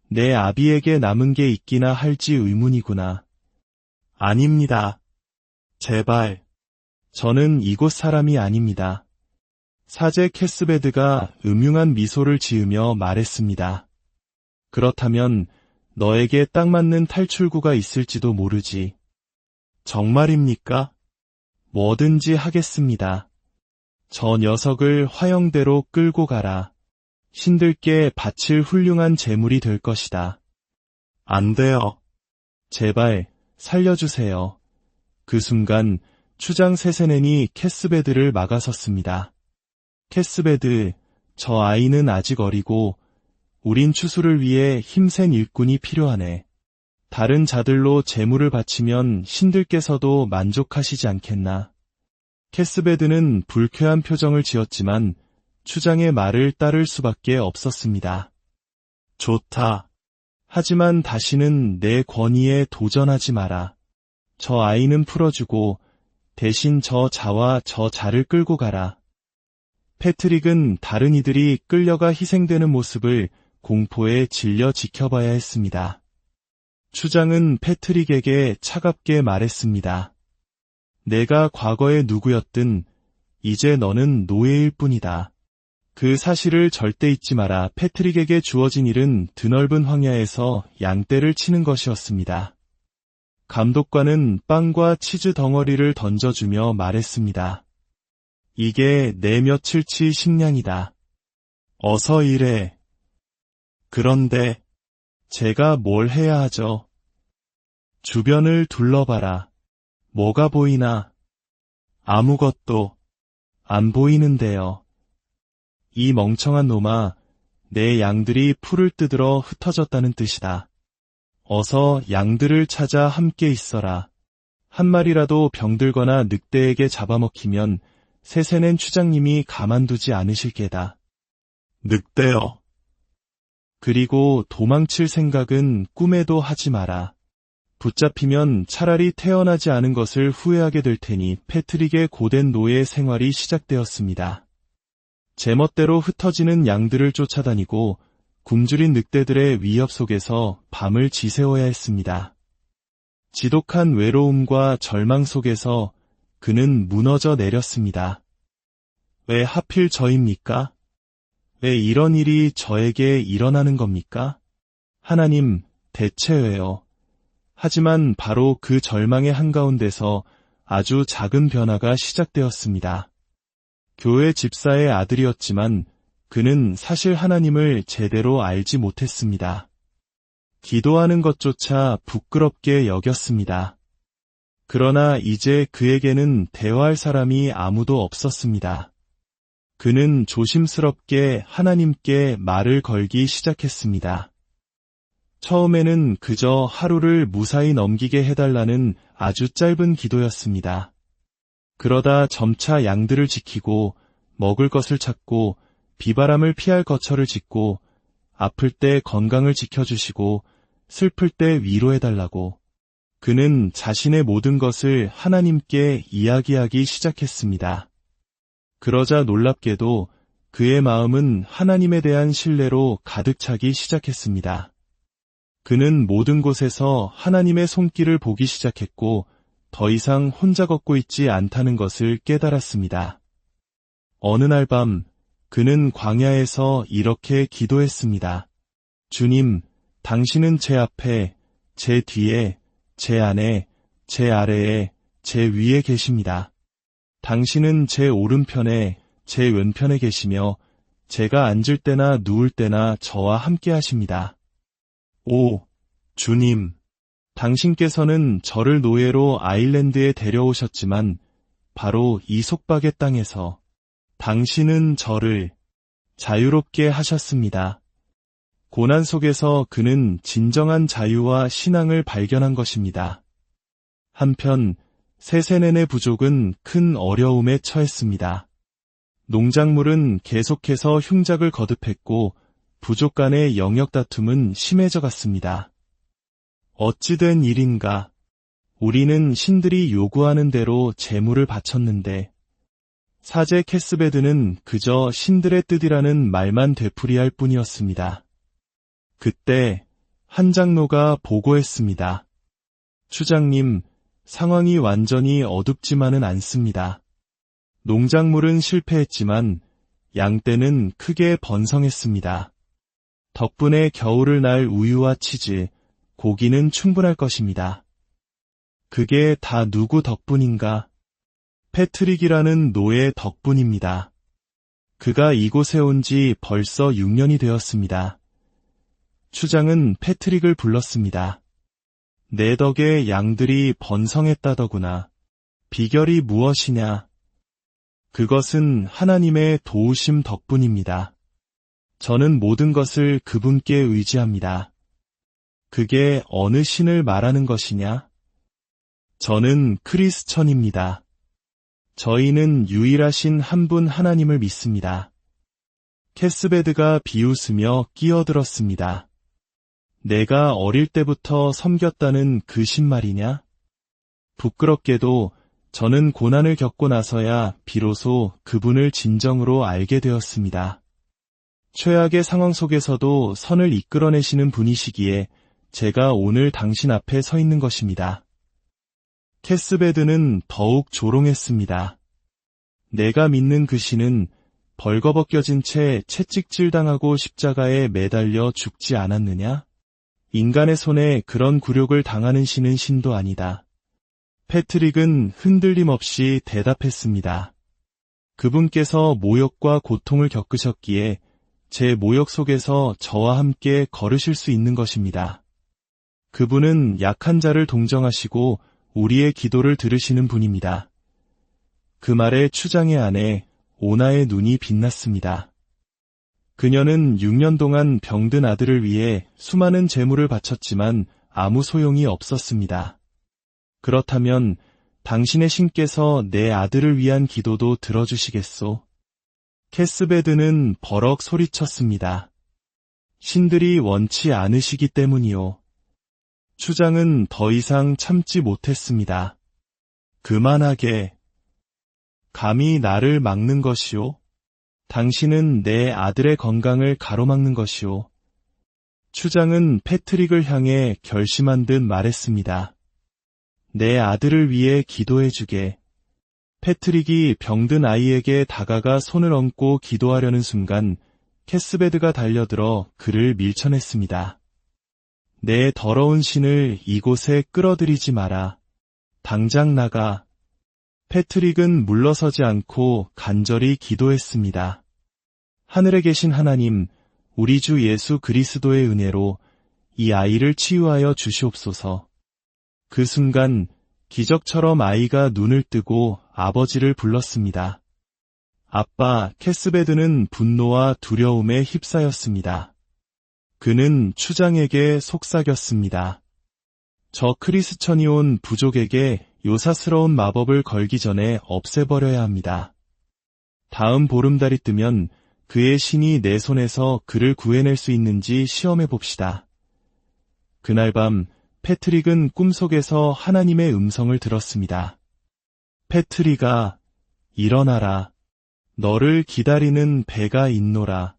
내 아비에게 남은 게 있기나 할지 의문이구나. 아닙니다. 제발. 저는 이곳 사람이 아닙니다. 사제 캐스베드가 음흉한 미소를 지으며 말했습니다. 그렇다면 너에게 딱 맞는 탈출구가 있을지도 모르지. 정말입니까? 뭐든지 하겠습니다. 저 녀석을 화영대로 끌고 가라. 신들께 바칠 훌륭한 제물이 될 것이다. 안 돼요. 제발 살려주세요. 그 순간 추장 세세넨이 캐스베드를 막아섰습니다. 캐스베드, 저 아이는 아직 어리고 우린 추수를 위해 힘센 일꾼이 필요하네. 다른 자들로 제물을 바치면 신들께서도 만족하시지 않겠나. 캐스베드는 불쾌한 표정을 지었지만 추장의 말을 따를 수밖에 없었습니다. 좋다. 하지만 다시는 내 권위에 도전하지 마라. 저 아이는 풀어주고 대신 저 자와 저 자를 끌고 가라. 패트릭은 다른 이들이 끌려가 희생되는 모습을 공포에 질려 지켜봐야 했습니다. 추장은 패트릭에게 차갑게 말했습니다. 내가 과거의 누구였든 이제 너는 노예일 뿐이다. 그 사실을 절대 잊지 마라. 패트릭에게 주어진 일은 드넓은 황야에서 양떼를 치는 것이었습니다. 감독관은 빵과 치즈 덩어리를 던져주며 말했습니다. 이게 내 며칠치 식량이다. 어서 일해. 그런데 제가 뭘 해야 하죠? 주변을 둘러봐라. 뭐가 보이나? 아무것도 안 보이는데요. 이 멍청한 놈아, 내 양들이 풀을 뜯으러 흩어졌다는 뜻이다. 어서 양들을 찾아 함께 있어라. 한 마리라도 병들거나 늑대에게 잡아먹히면 세세낸 추장님이 가만두지 않으실 게다. 늑대여. 그리고 도망칠 생각은 꿈에도 하지 마라. 붙잡히면 차라리 태어나지 않은 것을 후회하게 될 테니. 패트릭의 고된 노예 생활이 시작되었습니다. 제멋대로 흩어지는 양들을 쫓아다니고 굶주린 늑대들의 위협 속에서 밤을 지새워야 했습니다. 지독한 외로움과 절망 속에서 그는 무너져 내렸습니다. 왜 하필 저입니까? 왜 이런 일이 저에게 일어나는 겁니까? 하나님, 대체 왜요? 하지만 바로 그 절망의 한가운데서 아주 작은 변화가 시작되었습니다. 교회 집사의 아들이었지만 그는 사실 하나님을 제대로 알지 못했습니다. 기도하는 것조차 부끄럽게 여겼습니다. 그러나 이제 그에게는 대화할 사람이 아무도 없었습니다. 그는 조심스럽게 하나님께 말을 걸기 시작했습니다. 처음에는 그저 하루를 무사히 넘기게 해달라는 아주 짧은 기도였습니다. 그러다 점차 양들을 지키고 먹을 것을 찾고 비바람을 피할 거처를 짓고 아플 때 건강을 지켜주시고 슬플 때 위로해달라고 그는 자신의 모든 것을 하나님께 이야기하기 시작했습니다. 그러자 놀랍게도 그의 마음은 하나님에 대한 신뢰로 가득 차기 시작했습니다. 그는 모든 곳에서 하나님의 손길을 보기 시작했고 더 이상 혼자 걷고 있지 않다는 것을 깨달았습니다. 어느 날 밤 그는 광야에서 이렇게 기도했습니다. 주님, 당신은 제 앞에, 제 뒤에, 제 안에, 제 아래에, 제 위에 계십니다. 당신은 제 오른편에, 제 왼편에 계시며 제가 앉을 때나 누울 때나 저와 함께 하십니다. 오, 주님, 당신께서는 저를 노예로 아일랜드에 데려오셨지만 바로 이 속박의 땅에서 당신은 저를 자유롭게 하셨습니다. 고난 속에서 그는 진정한 자유와 신앙을 발견한 것입니다. 한편 세세넨의 부족은 큰 어려움에 처했습니다. 농작물은 계속해서 흉작을 거듭했고 부족 간의 영역 다툼은 심해져 갔습니다. 어찌된 일인가? 우리는 신들이 요구하는 대로 제물을 바쳤는데 사제 캐스베드는 그저 신들의 뜻이라는 말만 되풀이할 뿐이었습니다. 그때 한 장로가 보고했습니다. 추장님, 상황이 완전히 어둡지만은 않습니다. 농작물은 실패했지만 양떼는 크게 번성했습니다. 덕분에 겨울을 날 우유와 치즈, 고기는 충분할 것입니다. 그게 다 누구 덕분인가? 패트릭이라는 노예 덕분입니다. 그가 이곳에 온 지 벌써 6년이 되었습니다. 추장은 패트릭을 불렀습니다. 내 덕에 양들이 번성했다더구나. 비결이 무엇이냐? 그것은 하나님의 도우심 덕분입니다. 저는 모든 것을 그분께 의지합니다. 그게 어느 신을 말하는 것이냐? 저는 크리스천입니다. 저희는 유일하신 한 분 하나님을 믿습니다. 캐스베드가 비웃으며 끼어들었습니다. 내가 어릴 때부터 섬겼다는 그 신 말이냐? 부끄럽게도 저는 고난을 겪고 나서야 비로소 그분을 진정으로 알게 되었습니다. 최악의 상황 속에서도 선을 이끌어내시는 분이시기에 제가 오늘 당신 앞에 서 있는 것입니다. 캐스베드는 더욱 조롱했습니다. 내가 믿는 그 신은 벌거벗겨진 채 채찍질당하고 십자가에 매달려 죽지 않았느냐? 인간의 손에 그런 굴욕을 당하는 신은 신도 아니다. 패트릭은 흔들림 없이 대답했습니다. 그분께서 모욕과 고통을 겪으셨기에 제 모욕 속에서 저와 함께 걸으실 수 있는 것입니다. 그분은 약한 자를 동정하시고 우리의 기도를 들으시는 분입니다. 그 말에 추장의 아내 오나의 눈이 빛났습니다. 그녀는 6년 동안 병든 아들을 위해 수많은 재물을 바쳤지만 아무 소용이 없었습니다. 그렇다면 당신의 신께서 내 아들을 위한 기도도 들어주시겠소? 캐스베드는 버럭 소리쳤습니다. 신들이 원치 않으시기 때문이요. 추장은 더 이상 참지 못했습니다. 그만하게. 감히 나를 막는 것이오? 당신은 내 아들의 건강을 가로막는 것이오. 추장은 패트릭을 향해 결심한 듯 말했습니다. 내 아들을 위해 기도해주게. 패트릭이 병든 아이에게 다가가 손을 얹고 기도하려는 순간 캐스베드가 달려들어 그를 밀쳐냈습니다. 내 더러운 신을 이곳에 끌어들이지 마라. 당장 나가. 패트릭은 물러서지 않고 간절히 기도했습니다. 하늘에 계신 하나님, 우리 주 예수 그리스도의 은혜로 이 아이를 치유하여 주시옵소서. 그 순간 기적처럼 아이가 눈을 뜨고 아버지를 불렀습니다. 아빠 캐스베드는 분노와 두려움에 휩싸였습니다. 그는 추장에게 속삭였습니다. 저 크리스천이 온 부족에게 요사스러운 마법을 걸기 전에 없애버려야 합니다. 다음 보름달이 뜨면 그의 신이 내 손에서 그를 구해낼 수 있는지 시험해 봅시다. 그날 밤 패트릭은 꿈속에서 하나님의 음성을 들었습니다. 패트릭아, 일어나라. 너를 기다리는 배가 있노라.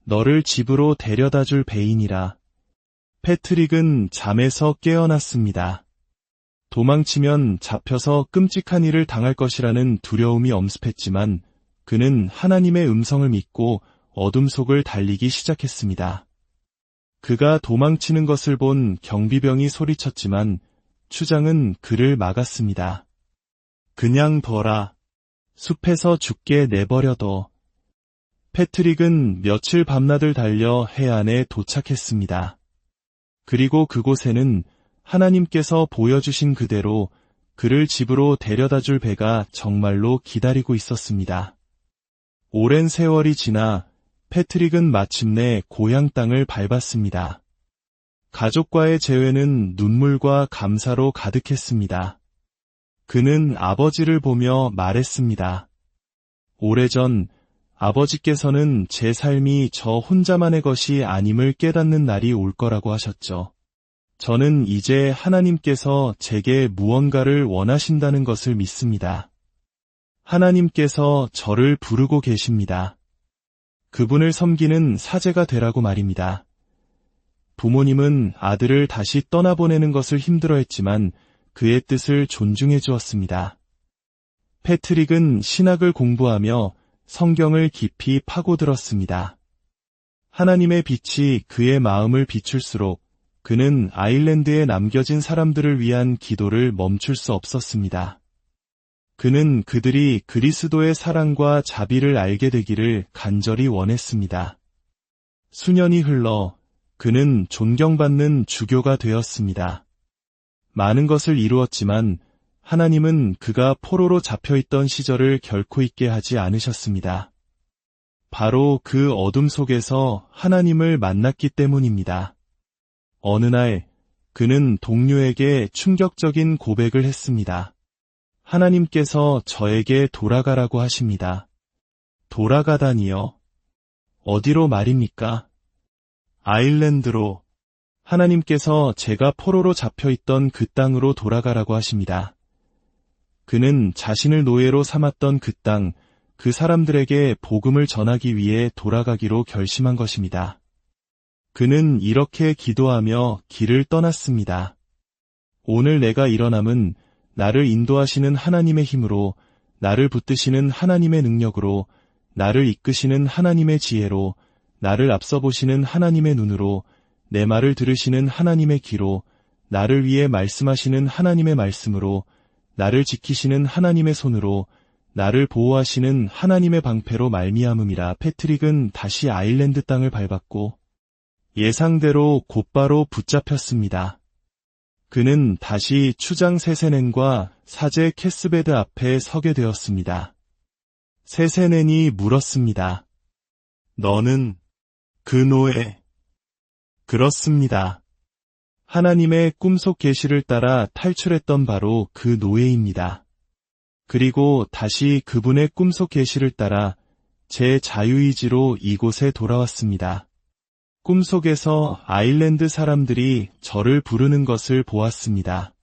너를 집으로 데려다 줄 배인이라. 패트릭은 잠에서 깨어났습니다. 도망치면 잡혀서 끔찍한 일을 당할 것이라는 두려움이 엄습했지만 그는 하나님의 음성을 믿고 어둠 속을 달리기 시작했습니다. 그가 도망치는 것을 본 경비병이 소리쳤지만 추장은 그를 막았습니다. 그냥 둬라. 숲에서 죽게 내버려둬. 패트릭은 며칠 밤낮을 달려 해안에 도착했습니다. 그리고 그곳에는 하나님께서 보여주신 그대로 그를 집으로 데려다 줄 배가 정말로 기다리고 있었습니다. 오랜 세월이 지나 패트릭은 마침내 고향 땅을 밟았습니다. 가족과의 재회는 눈물과 감사로 가득했습니다. 그는 아버지를 보며 말했습니다. 오래전 아버지께서는 제 삶이 저 혼자만의 것이 아님을 깨닫는 날이 올 거라고 하셨죠. 저는 이제 하나님께서 제게 무언가를 원하신다는 것을 믿습니다. 하나님께서 저를 부르고 계십니다. 그분을 섬기는 사제가 되라고 말입니다. 부모님은 아들을 다시 떠나보내는 것을 힘들어했지만 그의 뜻을 존중해 주었습니다. 패트릭은 신학을 공부하며 성경을 깊이 파고들었습니다. 하나님의 빛이 그의 마음을 비출수록 그는 아일랜드에 남겨진 사람들을 위한 기도를 멈출 수 없었습니다. 그는 그들이 그리스도의 사랑과 자비를 알게 되기를 간절히 원했습니다. 수년이 흘러 그는 존경받는 주교가 되었습니다. 많은 것을 이루었지만 하나님은 그가 포로로 잡혀있던 시절을 결코 잊게 하지 않으셨습니다. 바로 그 어둠 속에서 하나님을 만났기 때문입니다. 어느 날 그는 동료에게 충격적인 고백을 했습니다. 하나님께서 저에게 돌아가라고 하십니다. 돌아가다니요? 어디로 말입니까? 아일랜드로. 하나님께서 제가 포로로 잡혀있던 그 땅으로 돌아가라고 하십니다. 그는 자신을 노예로 삼았던 그 땅, 그 사람들에게 복음을 전하기 위해 돌아가기로 결심한 것입니다. 그는 이렇게 기도하며 길을 떠났습니다. 오늘 내가 일어남은 나를 인도하시는 하나님의 힘으로, 나를 붙드시는 하나님의 능력으로, 나를 이끄시는 하나님의 지혜로, 나를 앞서 보시는 하나님의 눈으로, 내 말을 들으시는 하나님의 귀로, 나를 위해 말씀하시는 하나님의 말씀으로, 나를 지키시는 하나님의 손으로, 나를 보호하시는 하나님의 방패로 말미암음이라. 패트릭은 다시 아일랜드 땅을 밟았고 예상대로 곧바로 붙잡혔습니다. 그는 다시 추장 세세넨과 사제 캐스베드 앞에 서게 되었습니다. 세세넨이 물었습니다. 너는 그 노예? 그렇습니다. 하나님의 꿈속 계시를 따라 탈출했던 바로 그 노예입니다. 그리고 다시 그분의 꿈속 계시를 따라 제 자유의지로 이곳에 돌아왔습니다. 꿈속에서 아일랜드 사람들이 저를 부르는 것을 보았습니다.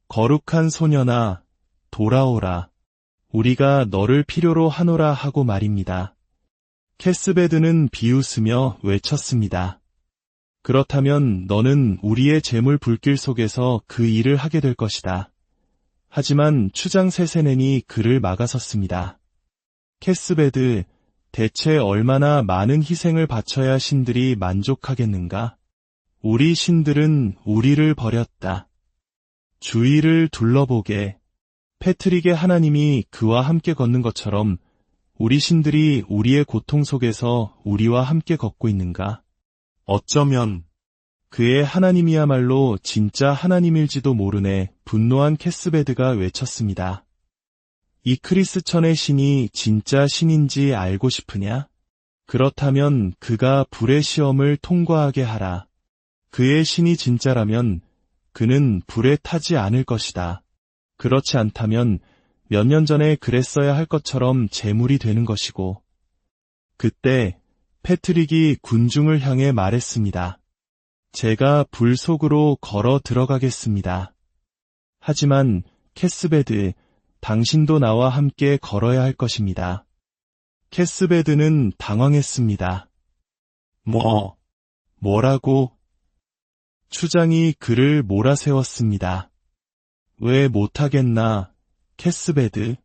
거룩한 소년아, 돌아오라. 우리가 너를 필요로 하노라 하고 말입니다. 캐스베드는 비웃으며 외쳤습니다. 그렇다면 너는 우리의 재물 불길 속에서 그 일을 하게 될 것이다. 하지만 추장 세세넨이 그를 막아섰습니다. 캐스베드, 대체 얼마나 많은 희생을 바쳐야 신들이 만족하겠는가? 우리 신들은 우리를 버렸다. 주위를 둘러보게. 패트릭의 하나님이 그와 함께 걷는 것처럼 우리 신들이 우리의 고통 속에서 우리와 함께 걷고 있는가? 어쩌면 그의 하나님이야말로 진짜 하나님일지도 모르네. 분노한 캐스베드가 외쳤습니다. 이 크리스천의 신이 진짜 신인지 알고 싶으냐? 그렇다면 그가 불의 시험을 통과하게 하라. 그의 신이 진짜라면 그는 불에 타지 않을 것이다. 그렇지 않다면 몇 년 전에 그랬어야 할 것처럼 재물이 되는 것이고. 그때 패트릭이 군중을 향해 말했습니다. 제가 불 속으로 걸어 들어가겠습니다. 하지만 캐스베드, 당신도 나와 함께 걸어야 할 것입니다. 캐스베드는 당황했습니다. 뭐라고? 추장이 그를 몰아세웠습니다. 왜 못하겠나, 캐스베드?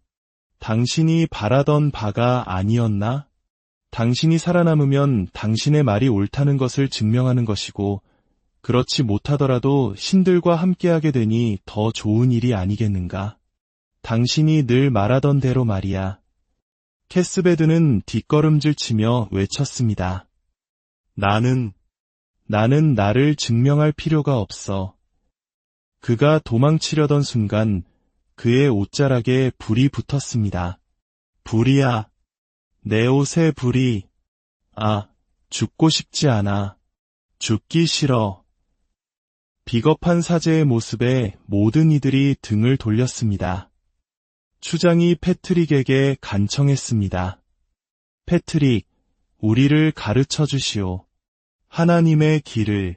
당신이 바라던 바가 아니었나? 당신이 살아남으면 당신의 말이 옳다는 것을 증명하는 것이고, 그렇지 못하더라도 신들과 함께하게 되니 더 좋은 일이 아니겠는가? 당신이 늘 말하던 대로 말이야. 캐스베드는 뒷걸음질 치며 외쳤습니다. 나는 나를 증명할 필요가 없어. 그가 도망치려던 순간 그의 옷자락에 불이 붙었습니다. 불이야. 내 옷에 불이. 죽고 싶지 않아. 죽기 싫어. 비겁한 사제의 모습에 모든 이들이 등을 돌렸습니다. 추장이 패트릭에게 간청했습니다. 패트릭, 우리를 가르쳐 주시오. 하나님의 길을,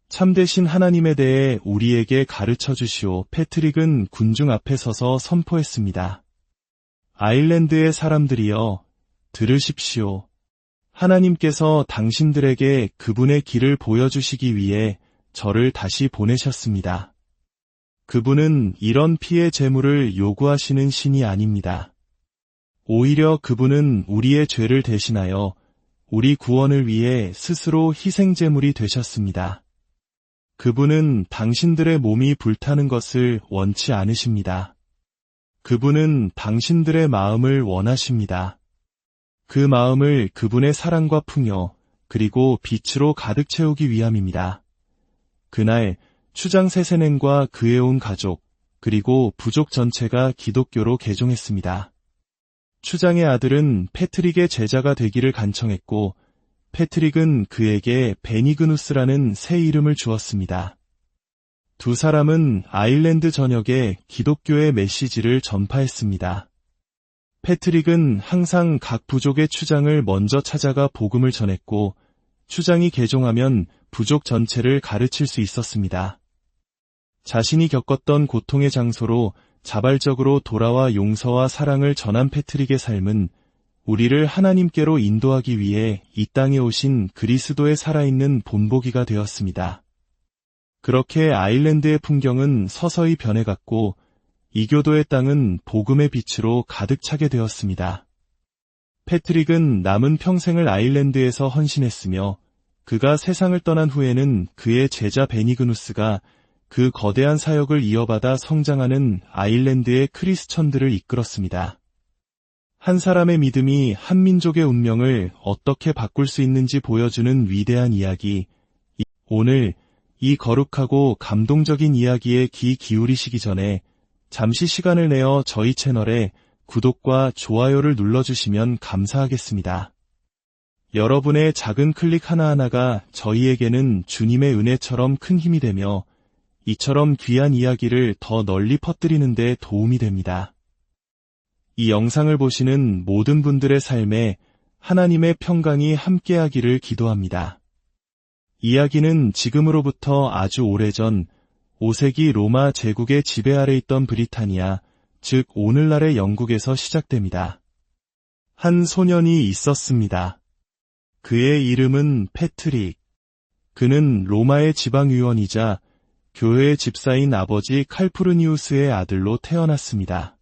참되신 하나님에 대해 우리에게 가르쳐 주시오. 패트릭은 군중 앞에 서서 선포했습니다. 아일랜드의 사람들이여, 들으십시오. 하나님께서 당신들에게 그분의 길을 보여주시기 위해 저를 다시 보내셨습니다. 그분은 이런 피해 제물을 요구하시는 신이 아닙니다. 오히려 그분은 우리의 죄를 대신하여 우리 구원을 위해 스스로 희생 제물이 되셨습니다. 그분은 당신들의 몸이 불타는 것을 원치 않으십니다. 그분은 당신들의 마음을 원하십니다. 그 마음을 그분의 사랑과 풍요, 그리고 빛으로 가득 채우기 위함입니다. 그날 추장 세세넨과 그의 온 가족, 그리고 부족 전체가 기독교로 개종했습니다. 추장의 아들은 패트릭의 제자가 되기를 간청했고, 패트릭은 그에게 베니그누스라는 새 이름을 주었습니다. 두 사람은 아일랜드 전역에 기독교의 메시지를 전파했습니다. 패트릭은 항상 각 부족의 추장을 먼저 찾아가 복음을 전했고, 추장이 개종하면 부족 전체를 가르칠 수 있었습니다. 자신이 겪었던 고통의 장소로 자발적으로 돌아와 용서와 사랑을 전한 패트릭의 삶은 우리를 하나님께로 인도하기 위해 이 땅에 오신 그리스도의 살아있는 본보기가 되었습니다. 그렇게 아일랜드의 풍경은 서서히 변해갔고 이교도의 땅은 복음의 빛으로 가득 차게 되었습니다. 패트릭은 남은 평생을 아일랜드에서 헌신했으며 그가 세상을 떠난 후에는 그의 제자 베니그누스가 그 거대한 사역을 이어받아 성장하는 아일랜드의 크리스천들을 이끌었습니다. 한 사람의 믿음이 한 민족의 운명을 어떻게 바꿀 수 있는지 보여주는 위대한 이야기. 오늘 이 거룩하고 감동적인 이야기에 귀 기울이시기 전에 잠시 시간을 내어 저희 채널에 구독과 좋아요를 눌러주시면 감사하겠습니다. 여러분의 작은 클릭 하나하나가 저희에게는 주님의 은혜처럼 큰 힘이 되며 이처럼 귀한 이야기를 더 널리 퍼뜨리는 데 도움이 됩니다. 이 영상을 보시는 모든 분들의 삶에 하나님의 평강이 함께하기를 기도합니다. 이야기는 지금으로부터 아주 오래전 5세기 로마 제국의 지배 아래 있던 브리타니아, 즉 오늘날의 영국에서 시작됩니다. 한 소년이 있었습니다. 그의 이름은 패트릭. 그는 로마의 지방의원이자 교회의 집사인 아버지 칼푸르니우스의 아들로 태어났습니다.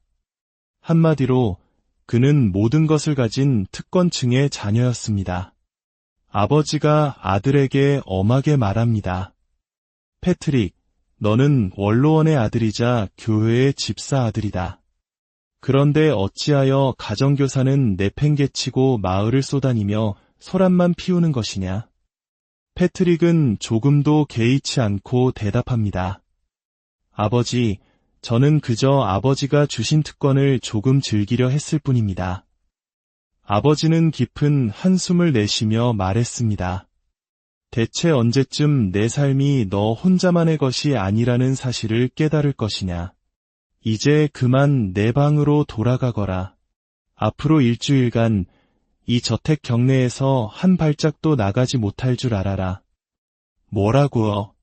한마디로 그는 모든 것을 가진 특권층의 자녀였습니다. 아버지가 아들에게 엄하게 말합니다. 패트릭, 너는 원로원의 아들이자 교회의 집사 아들이다. 그런데 어찌하여 가정교사는 내팽개치고 마을을 쏘다니며 소란만 피우는 것이냐? 패트릭은 조금도 개의치 않고 대답합니다. 아버지, 저는 그저 아버지가 주신 특권을 조금 즐기려 했을 뿐입니다. 아버지는 깊은 한숨을 내쉬며 말했습니다. 대체 언제쯤 내 삶이 너 혼자만의 것이 아니라는 사실을 깨달을 것이냐? 이제 그만 내 방으로 돌아가거라. 앞으로 일주일간 이 저택 경내에서 한 발짝도 나가지 못할 줄 알아라. 뭐라고요?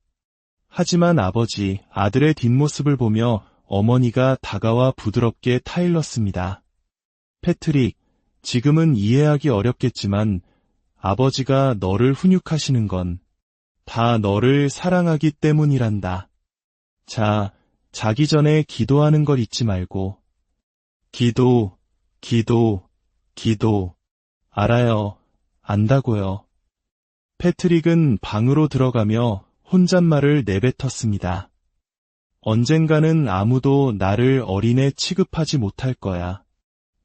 하지만 아버지, 아들의 뒷모습을 보며 어머니가 다가와 부드럽게 타일렀습니다. 패트릭, 지금은 이해하기 어렵겠지만 아버지가 너를 훈육하시는 건 다 너를 사랑하기 때문이란다. 자, 자기 전에 기도하는 걸 잊지 말고. 기도. 알아요. 안다고요. 패트릭은 방으로 들어가며 혼잣말을 내뱉었습니다. 언젠가는 아무도 나를 어린애 취급하지 못할 거야.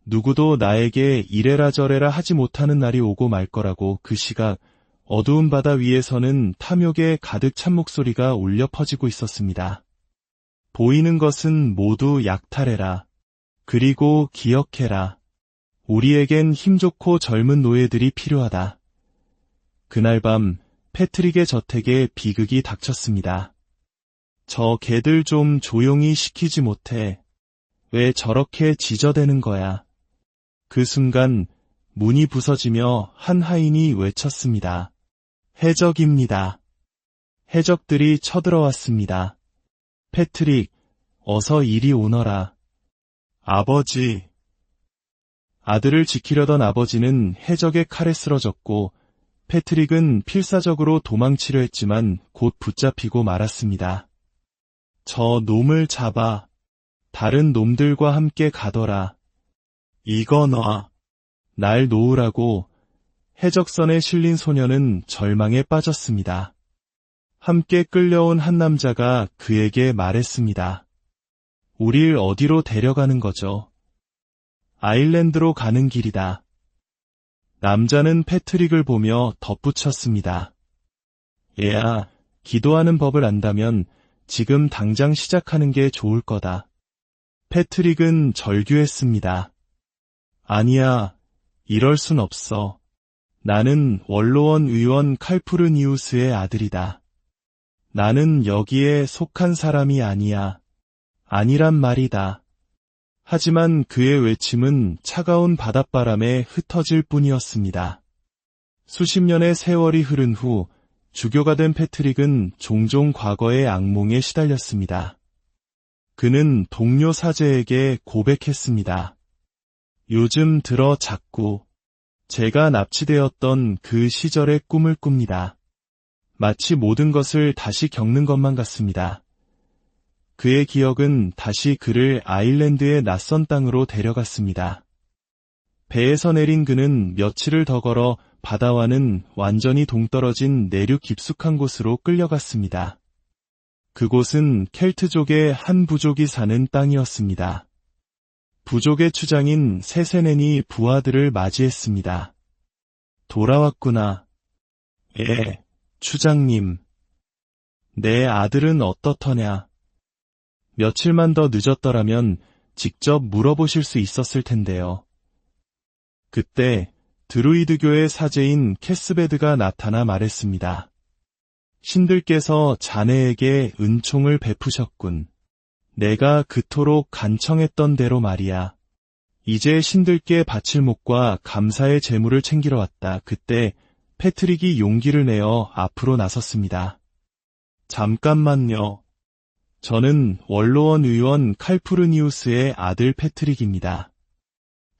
누구도 나에게 이래라 저래라 하지 못하는 날이 오고 말 거라고. 그 시각 어두운 바다 위에서는 탐욕에 가득 찬 목소리가 울려 퍼지고 있었습니다. 보이는 것은 모두 약탈해라. 그리고 기억해라. 우리에겐 힘좋고 젊은 노예들이 필요하다. 그날 밤 패트릭의 저택에 비극이 닥쳤습니다. 저 개들 좀 조용히 시키지 못해. 왜 저렇게 지저대는 거야? 그 순간 문이 부서지며 한 하인이 외쳤습니다. 해적입니다. 해적들이 쳐들어왔습니다. 패트릭, 어서 이리 오너라. 아버지. 아들을 지키려던 아버지는 해적의 칼에 쓰러졌고 패트릭은 필사적으로 도망치려 했지만 곧 붙잡히고 말았습니다. 저 놈을 잡아. 다른 놈들과 함께 가더라. 이거 놔. 날 놓으라고. 해적선에 실린 소녀는 절망에 빠졌습니다. 함께 끌려온 한 남자가 그에게 말했습니다. 우릴 어디로 데려가는 거죠? 아일랜드로 가는 길이다. 남자는 패트릭을 보며 덧붙였습니다. 얘야, 기도하는 법을 안다면 지금 당장 시작하는 게 좋을 거다. 패트릭은 절규했습니다. 아니야, 이럴 순 없어. 나는 원로원 의원 칼푸르니우스의 아들이다. 나는 여기에 속한 사람이 아니야. 아니란 말이다. 하지만 그의 외침은 차가운 바닷바람에 흩어질 뿐이었습니다. 수십 년의 세월이 흐른 후 주교가 된 패트릭은 종종 과거의 악몽에 시달렸습니다. 그는 동료 사제에게 고백했습니다. 요즘 들어 자꾸 제가 납치되었던 그 시절의 꿈을 꿉니다. 마치 모든 것을 다시 겪는 것만 같습니다. 그의 기억은 다시 그를 아일랜드의 낯선 땅으로 데려갔습니다. 배에서 내린 그는 며칠을 더 걸어 바다와는 완전히 동떨어진 내륙 깊숙한 곳으로 끌려갔습니다. 그곳은 켈트족의 한 부족이 사는 땅이었습니다. 부족의 추장인 세세넨이 부하들을 맞이했습니다. 돌아왔구나. 예, 추장님. 내 아들은 어떻더냐? 며칠만 더 늦었더라면 직접 물어보실 수 있었을 텐데요. 그때 드루이드교의 사제인 캐스베드가 나타나 말했습니다. 신들께서 자네에게 은총을 베푸셨군. 내가 그토록 간청했던 대로 말이야. 이제 신들께 바칠 목과 감사의 제물을 챙기러 왔다. 그때 패트릭이 용기를 내어 앞으로 나섰습니다. 잠깐만요. 저는 원로원 의원 칼푸르니우스의 아들 패트릭입니다.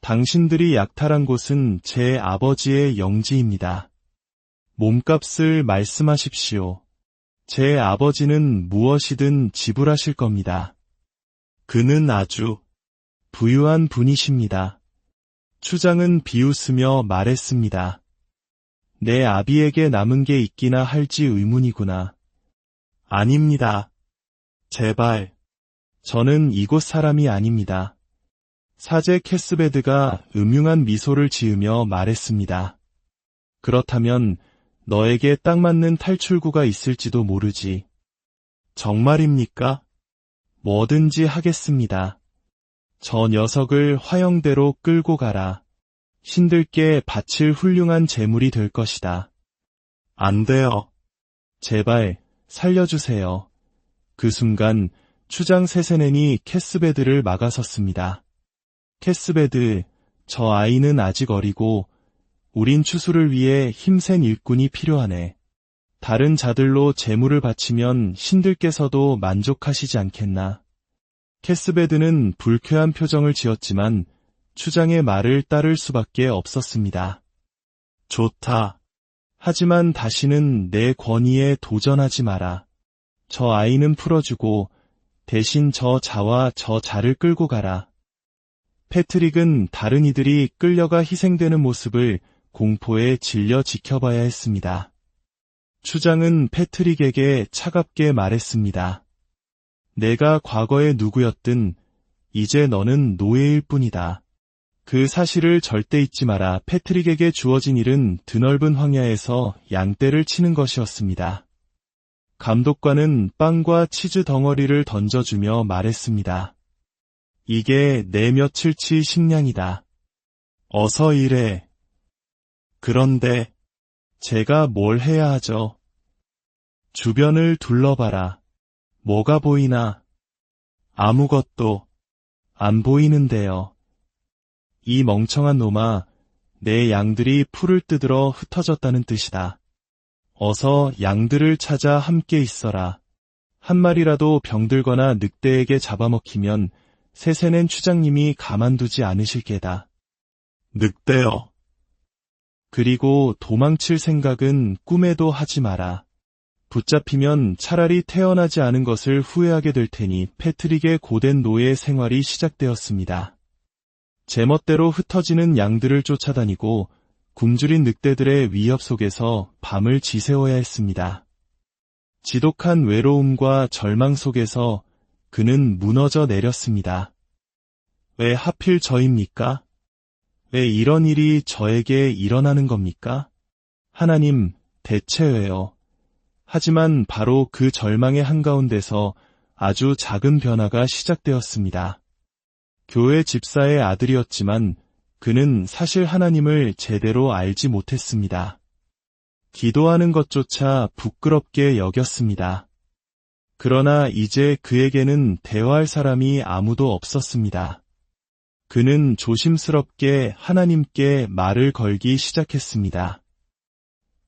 당신들이 약탈한 곳은 제 아버지의 영지입니다. 몸값을 말씀하십시오. 제 아버지는 무엇이든 지불하실 겁니다. 그는 아주 부유한 분이십니다. 추장은 비웃으며 말했습니다. 내 아비에게 남은 게 있기나 할지 의문이구나. 아닙니다. 제발. 저는 이곳 사람이 아닙니다. 사제 캐스베드가 음흉한 미소를 지으며 말했습니다. 그렇다면 너에게 딱 맞는 탈출구가 있을지도 모르지. 정말입니까? 뭐든지 하겠습니다. 저 녀석을 화영대로 끌고 가라. 신들께 바칠 훌륭한 제물이 될 것이다. 안 돼요. 제발 살려주세요. 그 순간 추장 세세넨이 캐스베드를 막아섰습니다. 캐스베드, 저 아이는 아직 어리고 우린 추수를 위해 힘센 일꾼이 필요하네. 다른 자들로 제물을 바치면 신들께서도 만족하시지 않겠나. 캐스베드는 불쾌한 표정을 지었지만 추장의 말을 따를 수밖에 없었습니다. 좋다. 하지만 다시는 내 권위에 도전하지 마라. 저 아이는 풀어주고 대신 저 자와 저 자를 끌고 가라. 패트릭은 다른 이들이 끌려가 희생되는 모습을 공포에 질려 지켜봐야 했습니다. 추장은 패트릭에게 차갑게 말했습니다. 내가 과거의 누구였든 이제 너는 노예일 뿐이다. 그 사실을 절대 잊지 마라. 패트릭에게 주어진 일은 드넓은 황야에서 양떼를 치는 것이었습니다. 감독관은 빵과 치즈 덩어리를 던져주며 말했습니다. 이게 내 며칠치 식량이다. 어서 일해. 그런데 제가 뭘 해야 하죠? 주변을 둘러봐라. 뭐가 보이나? 아무것도 안 보이는데요. 이 멍청한 놈아, 내 양들이 풀을 뜯으러 흩어졌다는 뜻이다. 어서 양들을 찾아 함께 있어라. 한 마리라도 병들거나 늑대에게 잡아먹히면 세세넨 추장님이 가만두지 않으실 게다. 늑대요. 그리고 도망칠 생각은 꿈에도 하지 마라. 붙잡히면 차라리 태어나지 않은 것을 후회하게 될 테니. 패트릭의 고된 노예 생활이 시작되었습니다. 제멋대로 흩어지는 양들을 쫓아다니고 굶주린 늑대들의 위협 속에서 밤을 지새워야 했습니다. 지독한 외로움과 절망 속에서 그는 무너져 내렸습니다. 왜 하필 저입니까? 왜 이런 일이 저에게 일어나는 겁니까? 하나님, 대체 왜요? 하지만 바로 그 절망의 한가운데서 아주 작은 변화가 시작되었습니다. 교회 집사의 아들이었지만 그는 사실 하나님을 제대로 알지 못했습니다. 기도하는 것조차 부끄럽게 여겼습니다. 그러나 이제 그에게는 대화할 사람이 아무도 없었습니다. 그는 조심스럽게 하나님께 말을 걸기 시작했습니다.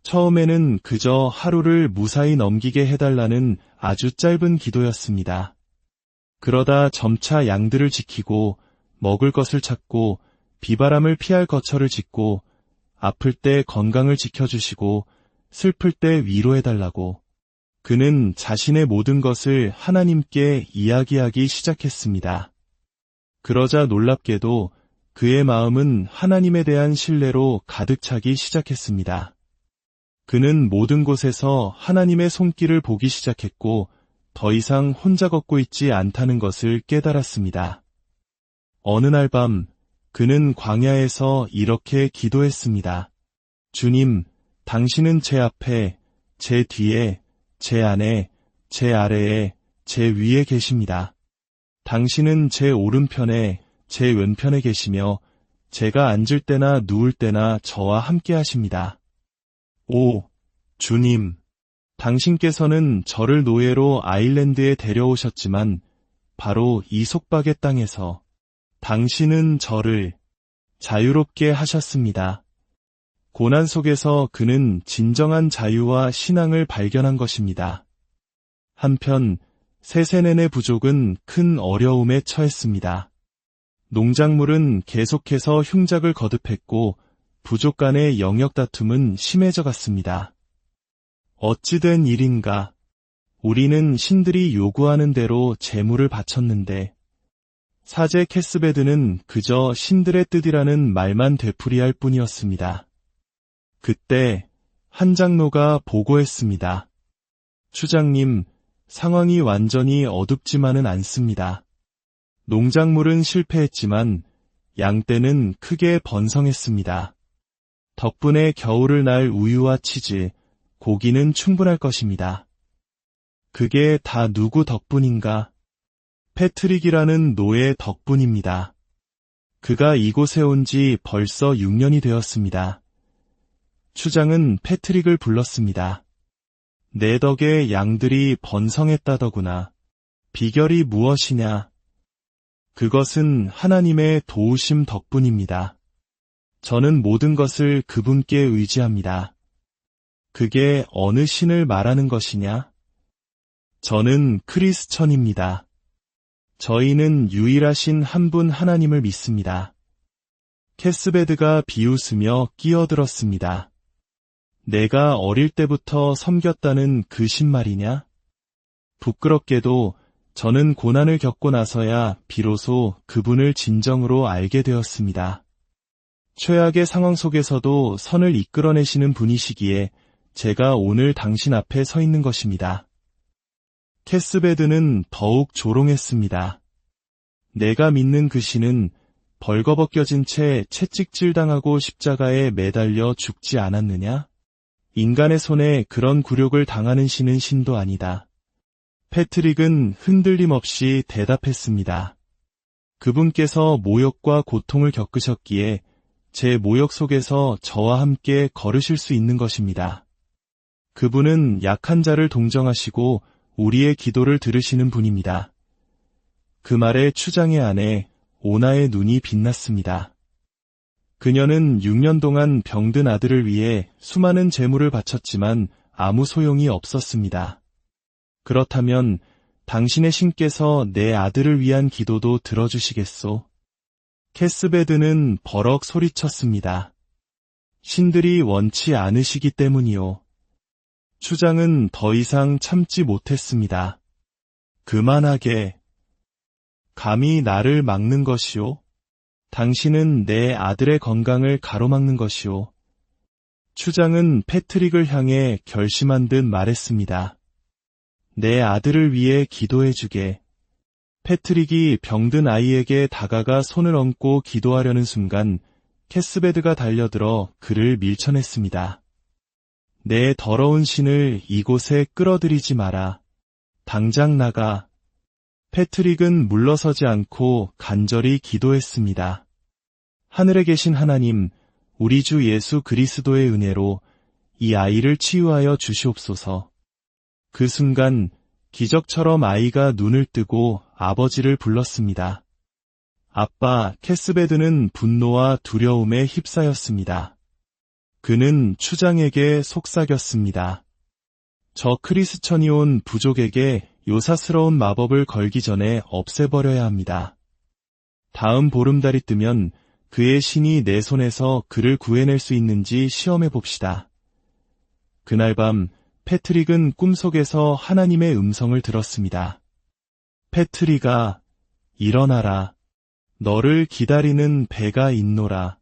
처음에는 그저 하루를 무사히 넘기게 해달라는 아주 짧은 기도였습니다. 그러다 점차 양들을 지키고 먹을 것을 찾고 비바람을 피할 거처를 짓고 아플 때 건강을 지켜주시고 슬플 때 위로해달라고. 그는 자신의 모든 것을 하나님께 이야기하기 시작했습니다. 그러자 놀랍게도 그의 마음은 하나님에 대한 신뢰로 가득 차기 시작했습니다. 그는 모든 곳에서 하나님의 손길을 보기 시작했고 더 이상 혼자 걷고 있지 않다는 것을 깨달았습니다. 어느 날 밤 그는 광야에서 이렇게 기도했습니다. 주님, 당신은 제 앞에, 제 뒤에, 제 안에, 제 아래에, 제 위에 계십니다. 당신은 제 오른편에, 제 왼편에 계시며 제가 앉을 때나 누울 때나 저와 함께 하십니다. 오, 주님, 당신께서는 저를 노예로 아일랜드에 데려오셨지만 바로 이 속박의 땅에서 당신은 저를 자유롭게 하셨습니다. 고난 속에서 그는 진정한 자유와 신앙을 발견한 것입니다. 한편 세세넨의 부족은 큰 어려움에 처했습니다. 농작물은 계속해서 흉작을 거듭했고 부족 간의 영역 다툼은 심해져 갔습니다. 어찌 된 일인가? 우리는 신들이 요구하는 대로 제물을 바쳤는데 사제 캐스베드는 그저 신들의 뜻이라는 말만 되풀이할 뿐이었습니다. 그때 한 장로가 보고했습니다. 추장님, 상황이 완전히 어둡지만은 않습니다. 농작물은 실패했지만 양떼는 크게 번성했습니다. 덕분에 겨울을 날 우유와 치즈, 고기는 충분할 것입니다. 그게 다 누구 덕분인가? 패트릭이라는 노예 덕분입니다. 그가 이곳에 온 지 벌써 6년이 되었습니다. 추장은 패트릭을 불렀습니다. 내 덕에 양들이 번성했다더구나. 비결이 무엇이냐? 그것은 하나님의 도우심 덕분입니다. 저는 모든 것을 그분께 의지합니다. 그게 어느 신을 말하는 것이냐? 저는 크리스천입니다. 저희는 유일하신 한 분 하나님을 믿습니다. 캐스베드가 비웃으며 끼어들었습니다. 내가 어릴 때부터 섬겼다는 그 신 말이냐? 부끄럽게도 저는 고난을 겪고 나서야 비로소 그분을 진정으로 알게 되었습니다. 최악의 상황 속에서도 선을 이끌어내시는 분이시기에 제가 오늘 당신 앞에 서 있는 것입니다. 캐스베드는 더욱 조롱했습니다. 내가 믿는 그 신은 벌거벗겨진 채 채찍질당하고 십자가에 매달려 죽지 않았느냐? 인간의 손에 그런 굴욕을 당하는 신은 신도 아니다. 패트릭은 흔들림 없이 대답했습니다. 그분께서 모욕과 고통을 겪으셨기에 제 모욕 속에서 저와 함께 걸으실 수 있는 것입니다. 그분은 약한 자를 동정하시고 우리의 기도를 들으시는 분입니다. 그 말에 추장의 아내 오나의 눈이 빛났습니다. 그녀는 6년 동안 병든 아들을 위해 수많은 재물을 바쳤지만 아무 소용이 없었습니다. 그렇다면 당신의 신께서 내 아들을 위한 기도도 들어주시겠소? 캐스베드는 버럭 소리쳤습니다. 신들이 원치 않으시기 때문이요. 추장은 더 이상 참지 못했습니다. 그만하게. 감히 나를 막는 것이오? 당신은 내 아들의 건강을 가로막는 것이오. 추장은 패트릭을 향해 결심한 듯 말했습니다. 내 아들을 위해 기도해주게. 패트릭이 병든 아이에게 다가가 손을 얹고 기도하려는 순간 캐스베드가 달려들어 그를 밀쳐냈습니다. 내 더러운 신을 이곳에 끌어들이지 마라. 당장 나가. 패트릭은 물러서지 않고 간절히 기도했습니다. 하늘에 계신 하나님, 우리 주 예수 그리스도의 은혜로 이 아이를 치유하여 주시옵소서. 그 순간 기적처럼 아이가 눈을 뜨고 아버지를 불렀습니다. 아빠 캐스베드는 분노와 두려움에 휩싸였습니다. 그는 추장에게 속삭였습니다. 저 크리스천이 온 부족에게 요사스러운 마법을 걸기 전에 없애버려야 합니다. 다음 보름달이 뜨면 그의 신이 내 손에서 그를 구해낼 수 있는지 시험해 봅시다. 그날 밤 패트릭은 꿈속에서 하나님의 음성을 들었습니다. 패트릭아, 일어나라. 너를 기다리는 배가 있노라.